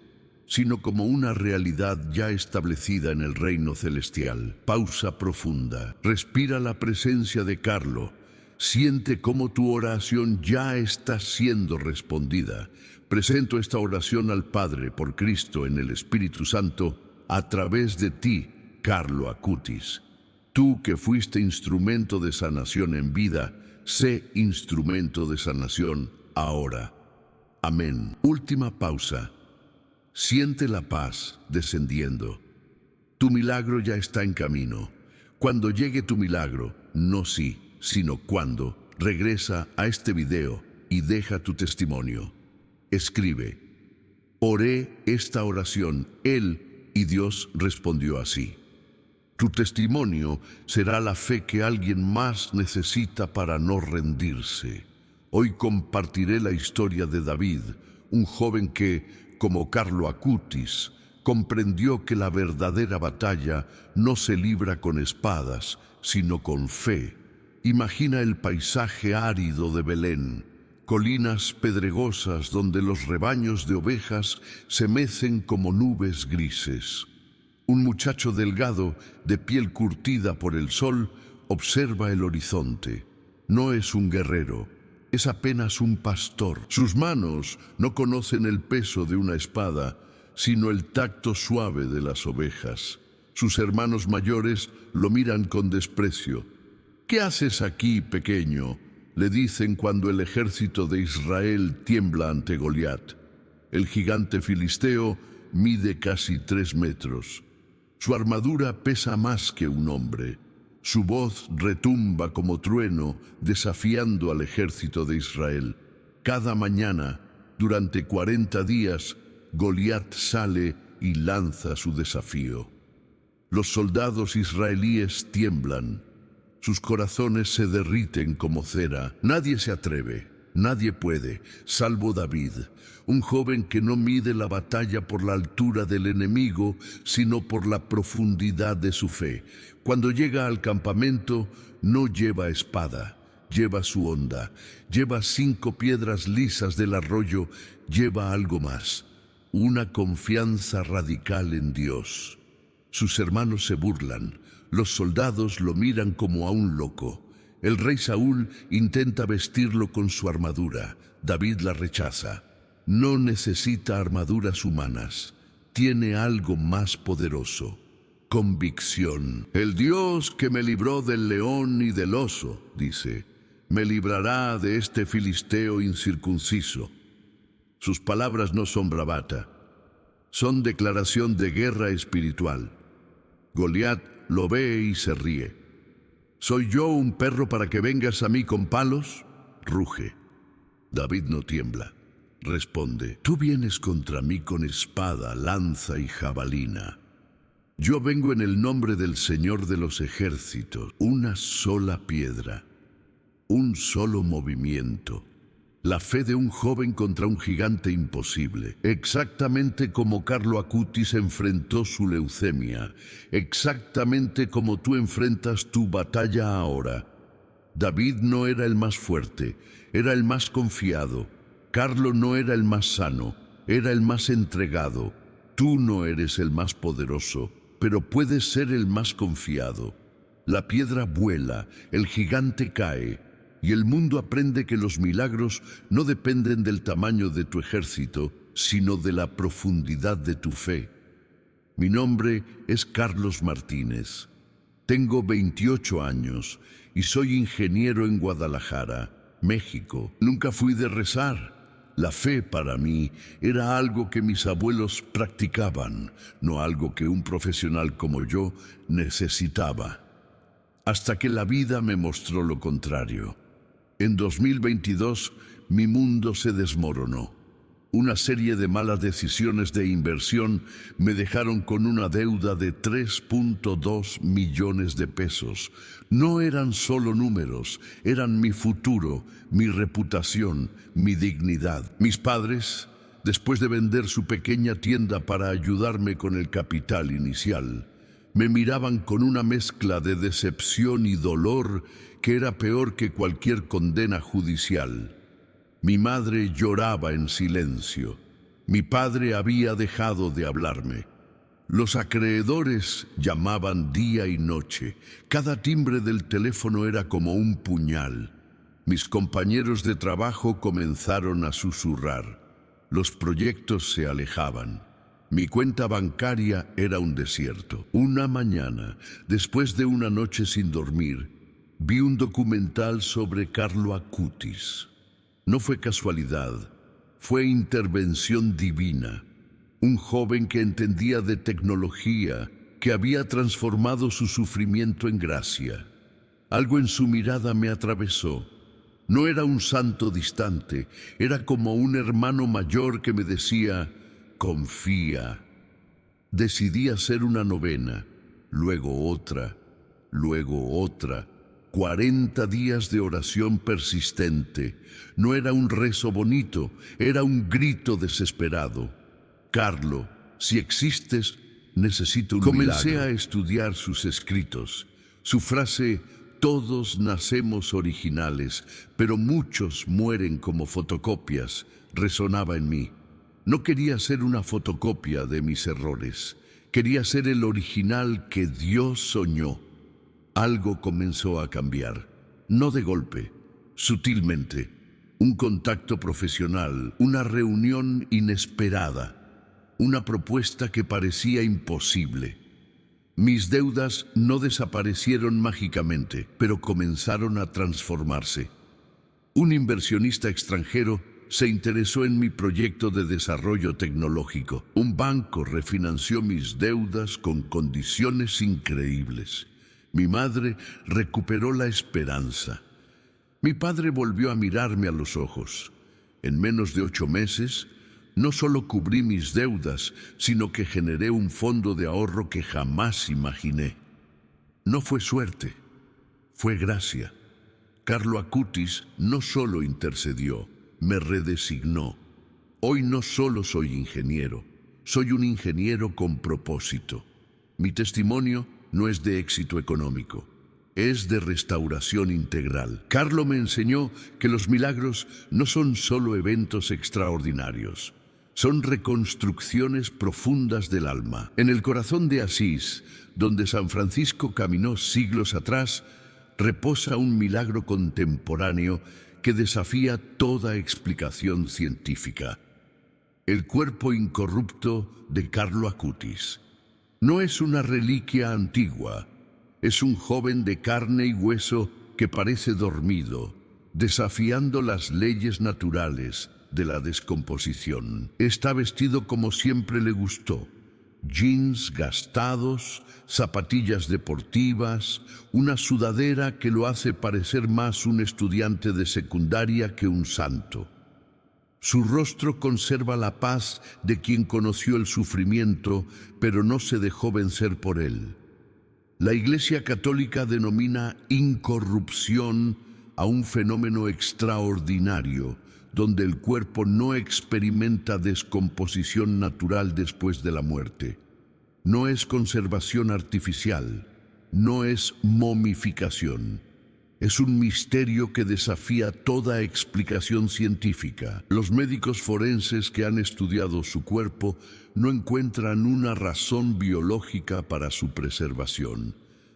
sino como una realidad ya establecida en el reino celestial. Pausa profunda. Respira la presencia de Carlo. Siente cómo tu oración ya está siendo respondida. Presento esta oración al Padre por Cristo en el Espíritu Santo a través de ti, Carlo Acutis. Tú que fuiste instrumento de sanación en vida, sé instrumento de sanación ahora. Amén. Última pausa. Siente la paz descendiendo. Tu milagro ya está en camino. Cuando llegue tu milagro, no si, sino cuando, regresa a este video y deja tu testimonio. Escribe: oré esta oración, Él y Dios respondió así. Tu testimonio será la fe que alguien más necesita para no rendirse. Hoy compartiré la historia de David, un joven que, como Carlo Acutis, comprendió que la verdadera batalla no se libra con espadas, sino con fe. Imagina el paisaje árido de Belén, colinas pedregosas donde los rebaños de ovejas se mecen como nubes grises. Un muchacho delgado, de piel curtida por el sol, observa el horizonte. No es un guerrero, es apenas un pastor. Sus manos no conocen el peso de una espada, sino el tacto suave de las ovejas. Sus hermanos mayores lo miran con desprecio. «¿Qué haces aquí, pequeño?», le dicen cuando el ejército de Israel tiembla ante Goliat. El gigante filisteo mide casi 3 metros. Su armadura pesa más que un hombre. Su voz retumba como trueno, desafiando al ejército de Israel. Cada mañana, durante 40 días, Goliat sale y lanza su desafío. Los soldados israelíes tiemblan. Sus corazones se derriten como cera. Nadie se atreve, nadie puede, salvo David, un joven que no mide la batalla por la altura del enemigo, sino por la profundidad de su fe. Cuando llega al campamento, no lleva espada, lleva su honda, lleva 5 piedras lisas del arroyo, lleva algo más, una confianza radical en Dios. Sus hermanos se burlan, los soldados lo miran como a un loco. El rey Saúl intenta vestirlo con su armadura. David la rechaza. No necesita armaduras humanas. Tiene algo más poderoso: convicción. El Dios que me libró del león y del oso, dice, me librará de este filisteo incircunciso. Sus palabras no son bravata, son declaración de guerra espiritual. Goliat lo ve y se ríe. ¿Soy yo un perro para que vengas a mí con palos?, ruge. David no tiembla. Responde: tú vienes contra mí con espada, lanza y jabalina. Yo vengo en el nombre del Señor de los ejércitos. Una sola piedra, un solo movimiento. La fe de un joven contra un gigante imposible. Exactamente como Carlo Acutis enfrentó su leucemia. Exactamente como tú enfrentas tu batalla ahora. David no era el más fuerte, era el más confiado. Carlo no era el más sano, era el más entregado. Tú no eres el más poderoso, pero puedes ser el más confiado. La piedra vuela, el gigante cae. Y el mundo aprende que los milagros no dependen del tamaño de tu ejército, sino de la profundidad de tu fe. Mi nombre es Carlos Martínez. Tengo 28 años y soy ingeniero en Guadalajara, México. Nunca fui de rezar. La fe para mí era algo que mis abuelos practicaban, no algo que un profesional como yo necesitaba. Hasta que la vida me mostró lo contrario. En 2022, mi mundo se desmoronó. Una serie de malas decisiones de inversión me dejaron con una deuda de 3.2 millones de pesos. No eran solo números, eran mi futuro, mi reputación, mi dignidad. Mis padres, después de vender su pequeña tienda para ayudarme con el capital inicial, me miraban con una mezcla de decepción y dolor que era peor que cualquier condena judicial. Mi madre lloraba en silencio. Mi padre había dejado de hablarme. Los acreedores llamaban día y noche. Cada timbre del teléfono era como un puñal. Mis compañeros de trabajo comenzaron a susurrar. Los proyectos se alejaban. Mi cuenta bancaria era un desierto. Una mañana, después de una noche sin dormir, vi un documental sobre Carlo Acutis. No fue casualidad, fue intervención divina. Un joven que entendía de tecnología, que había transformado su sufrimiento en gracia. Algo en su mirada me atravesó. No era un santo distante, era como un hermano mayor que me decía: confía. Decidí hacer una novena, luego otra, luego otra. 40 días de oración persistente. No era un rezo bonito, era un grito desesperado. Carlo, si existes, necesito un milagro. Comencé a estudiar sus escritos. Su frase: todos nacemos originales, pero muchos mueren como fotocopias, resonaba en mí. No quería ser una fotocopia de mis errores. Quería ser el original que Dios soñó. Algo comenzó a cambiar, no de golpe, sutilmente. un contacto profesional, una reunión inesperada, una propuesta que parecía imposible. Mis deudas no desaparecieron mágicamente, pero comenzaron a transformarse. Un inversionista extranjero se interesó en mi proyecto de desarrollo tecnológico. Un banco refinanció mis deudas con condiciones increíbles. Mi madre recuperó la esperanza. Mi padre volvió a mirarme a los ojos. En menos de 8 meses, no solo cubrí mis deudas, sino que generé un fondo de ahorro que jamás imaginé. No fue suerte, fue gracia. Carlo Acutis no solo intercedió, me redesignó. Hoy no solo soy ingeniero, soy un ingeniero con propósito. Mi testimonio no es de éxito económico, es de restauración integral. Carlo me enseñó que los milagros no son solo eventos extraordinarios, son reconstrucciones profundas del alma. En el corazón de Asís, donde San Francisco caminó siglos atrás, reposa un milagro contemporáneo que desafía toda explicación científica. El cuerpo incorrupto de Carlo Acutis. No es una reliquia antigua, es un joven de carne y hueso que parece dormido, desafiando las leyes naturales de la descomposición. Está vestido como siempre le gustó: jeans gastados, zapatillas deportivas, una sudadera que lo hace parecer más un estudiante de secundaria que un santo. Su rostro conserva la paz de quien conoció el sufrimiento, pero no se dejó vencer por él. La Iglesia Católica denomina incorrupción a un fenómeno extraordinario, donde el cuerpo no experimenta descomposición natural después de la muerte. No es conservación artificial, no es momificación. Es un misterio que desafía toda explicación científica. Los médicos forenses que han estudiado su cuerpo no encuentran una razón biológica para su preservación.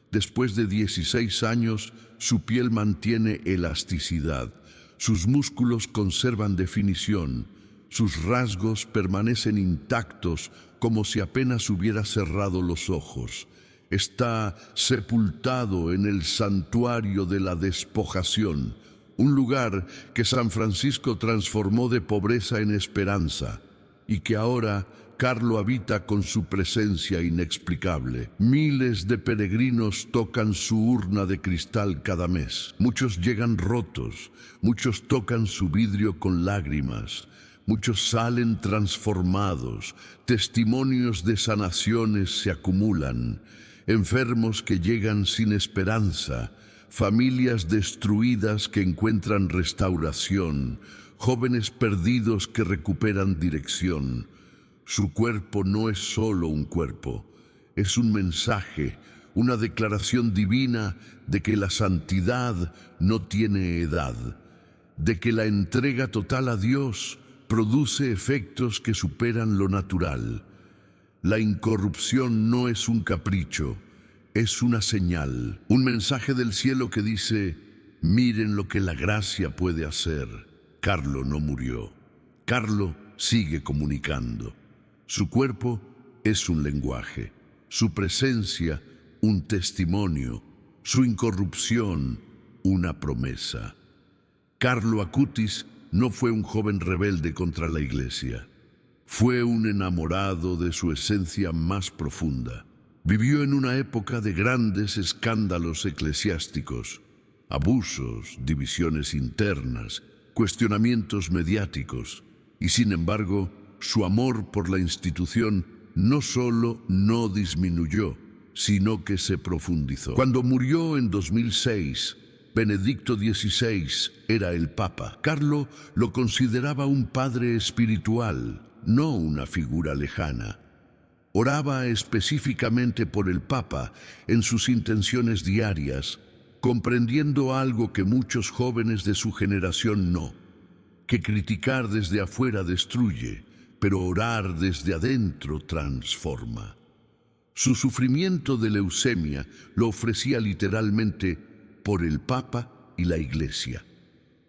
Después de 16 años, su piel mantiene elasticidad, sus músculos conservan definición, sus rasgos permanecen intactos como si apenas hubiera cerrado los ojos. Está sepultado en el santuario de la despojación, un lugar que San Francisco transformó de pobreza en esperanza y que ahora Carlo habita con su presencia inexplicable. Miles de peregrinos tocan su urna de cristal cada mes. Muchos llegan rotos, muchos tocan su vidrio con lágrimas. Muchos salen transformados, testimonios de sanaciones se acumulan, enfermos que llegan sin esperanza, familias destruidas que encuentran restauración, jóvenes perdidos que recuperan dirección. Su cuerpo no es solo un cuerpo, es un mensaje, una declaración divina de que la santidad no tiene edad, de que la entrega total a Dios produce efectos que superan lo natural. La incorrupción no es un capricho, es una señal, un mensaje del cielo que dice: miren lo que la gracia puede hacer. Carlo no murió. Carlo sigue comunicando. Su cuerpo es un lenguaje, su presencia un testimonio, su incorrupción una promesa. Carlo Acutis no fue un joven rebelde contra la Iglesia. Fue un enamorado de su esencia más profunda. Vivió en una época de grandes escándalos eclesiásticos, abusos, divisiones internas, cuestionamientos mediáticos, y sin embargo, su amor por la institución no solo no disminuyó, sino que se profundizó. Cuando murió en 2006, Benedicto XVI era el Papa. Carlo lo consideraba un padre espiritual, no una figura lejana. Oraba específicamente por el Papa en sus intenciones diarias, comprendiendo algo que muchos jóvenes de su generación no, que criticar desde afuera destruye, pero orar desde adentro transforma. Su sufrimiento de leucemia lo ofrecía literalmente por el Papa y la Iglesia.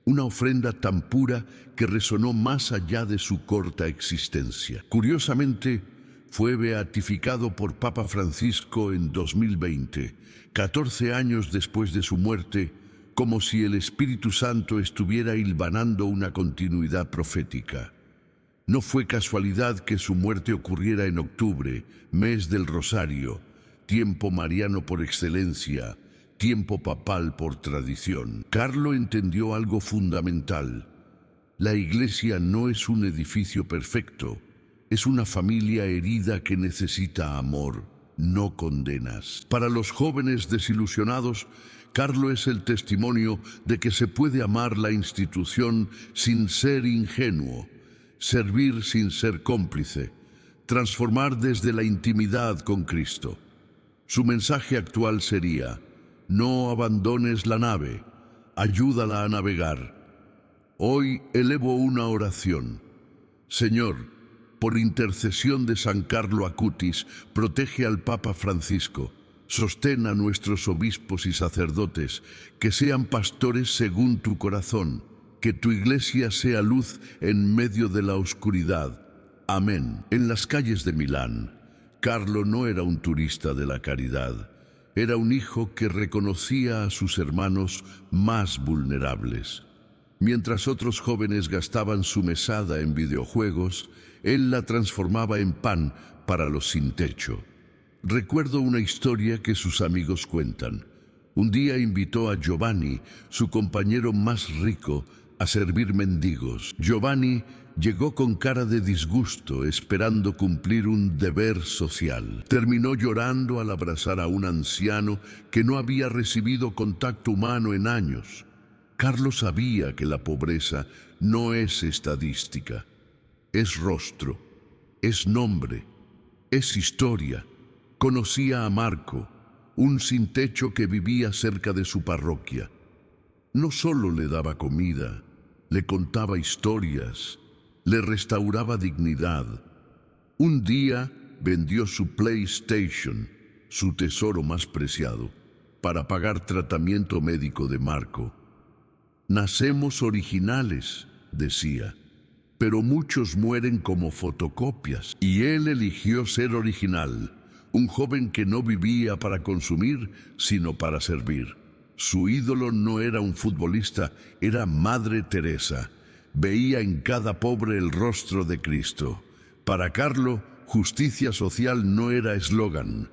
una ofrenda tan pura que resonó más allá de su corta existencia. Curiosamente, fue beatificado por Papa Francisco en 2020, 14 años después de su muerte, como si el Espíritu Santo estuviera hilvanando una continuidad profética. No fue casualidad que su muerte ocurriera en octubre, mes del Rosario, tiempo mariano por excelencia, tiempo papal por tradición. Carlo entendió algo fundamental. La Iglesia no es un edificio perfecto, es una familia herida que necesita amor, no condenas. Para los jóvenes desilusionados, Carlo es el testimonio de que se puede amar la institución sin ser ingenuo, servir sin ser cómplice, transformar desde la intimidad con Cristo. Su mensaje actual sería: no abandones la nave, ayúdala a navegar. Hoy elevo una oración. Señor, por intercesión de San Carlo Acutis, protege al Papa Francisco. Sostén a nuestros obispos y sacerdotes, que sean pastores según tu corazón, que tu iglesia sea luz en medio de la oscuridad. Amén. En las calles de Milán, Carlo no era un turista de la caridad, era un hijo que reconocía a sus hermanos más vulnerables. Mientras otros jóvenes gastaban su mesada en videojuegos, él la transformaba en pan para los sin techo. Recuerdo una historia que sus amigos cuentan. Un día invitó a Giovanni, su compañero más rico, a servir mendigos. Giovanni llegó con cara de disgusto, esperando cumplir un deber social. Terminó llorando al abrazar a un anciano que no había recibido contacto humano en años. Carlos sabía que la pobreza no es estadística, es rostro, es nombre, es historia. Conocía a Marco, un sin techo que vivía cerca de su parroquia. No solo le daba comida, le contaba historias, le restauraba dignidad. Un día vendió su PlayStation, su tesoro más preciado, para pagar tratamiento médico de Marco. Nacemos originales, decía, pero muchos mueren como fotocopias. Y él eligió ser original, un joven que no vivía para consumir, sino para servir. Su ídolo no era un futbolista, era Madre Teresa. Veía en cada pobre el rostro de Cristo. Para Carlo, justicia social no era eslogan,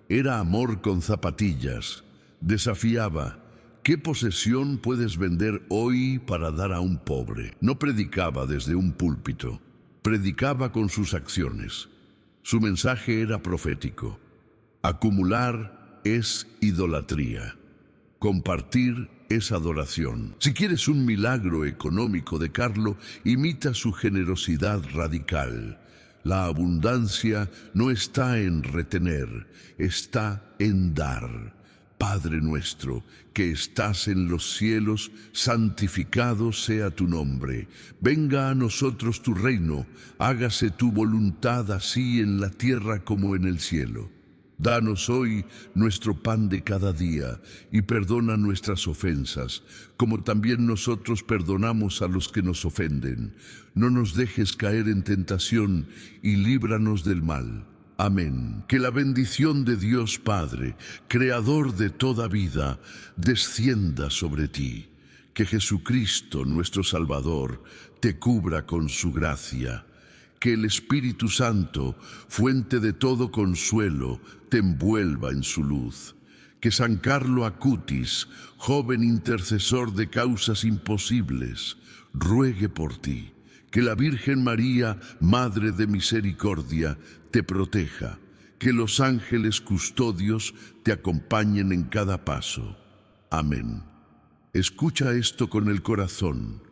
era amor con zapatillas. Desafiaba: ¿qué posesión puedes vender hoy para dar a un pobre? No predicaba desde un púlpito, predicaba con sus acciones. Su mensaje era profético. Acumular es idolatría. Compartir es adoración. Si quieres un milagro económico de Carlo, imita su generosidad radical. La abundancia no está en retener, está en dar. Padre nuestro, que estás en los cielos, santificado sea tu nombre. Venga a nosotros tu reino, hágase tu voluntad así en la tierra como en el cielo. Danos hoy nuestro pan de cada día, y perdona nuestras ofensas, como también nosotros perdonamos a los que nos ofenden. No nos dejes caer en tentación, y líbranos del mal. Amén. Que la bendición de Dios Padre, Creador de toda vida, descienda sobre ti. Que Jesucristo, nuestro Salvador, te cubra con su gracia. Que el Espíritu Santo, fuente de todo consuelo, te envuelva en su luz. Que San Carlo Acutis, joven intercesor de causas imposibles, ruegue por ti. Que la Virgen María, Madre de Misericordia, te proteja. Que los ángeles custodios te acompañen en cada paso. Amén. Escucha esto con el corazón.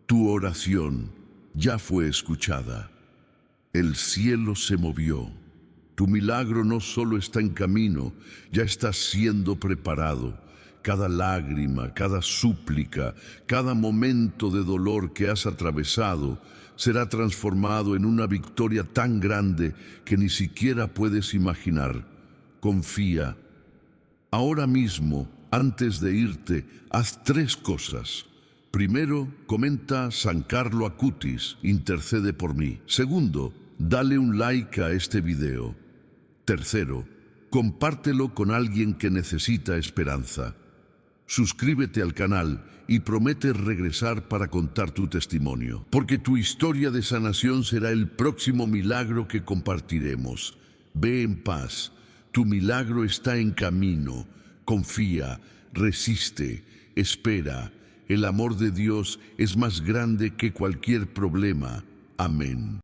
Tu oración ya fue escuchada. El cielo se movió. Tu milagro no solo está en camino, ya está siendo preparado. Cada lágrima, cada súplica, cada momento de dolor que has atravesado será transformado en una victoria tan grande que ni siquiera puedes imaginar. Confía. Ahora mismo, antes de irte, haz 3 cosas. Primero, comenta San Carlo Acutis, intercede por mí. Segundo, dale un like a este video. Tercero, compártelo con alguien que necesita esperanza. Suscríbete al canal y promete regresar para contar tu testimonio, porque tu historia de sanación será el próximo milagro que compartiremos. Ve en paz, tu milagro está en camino. Confía, resiste, espera. El amor de Dios es más grande que cualquier problema. Amén.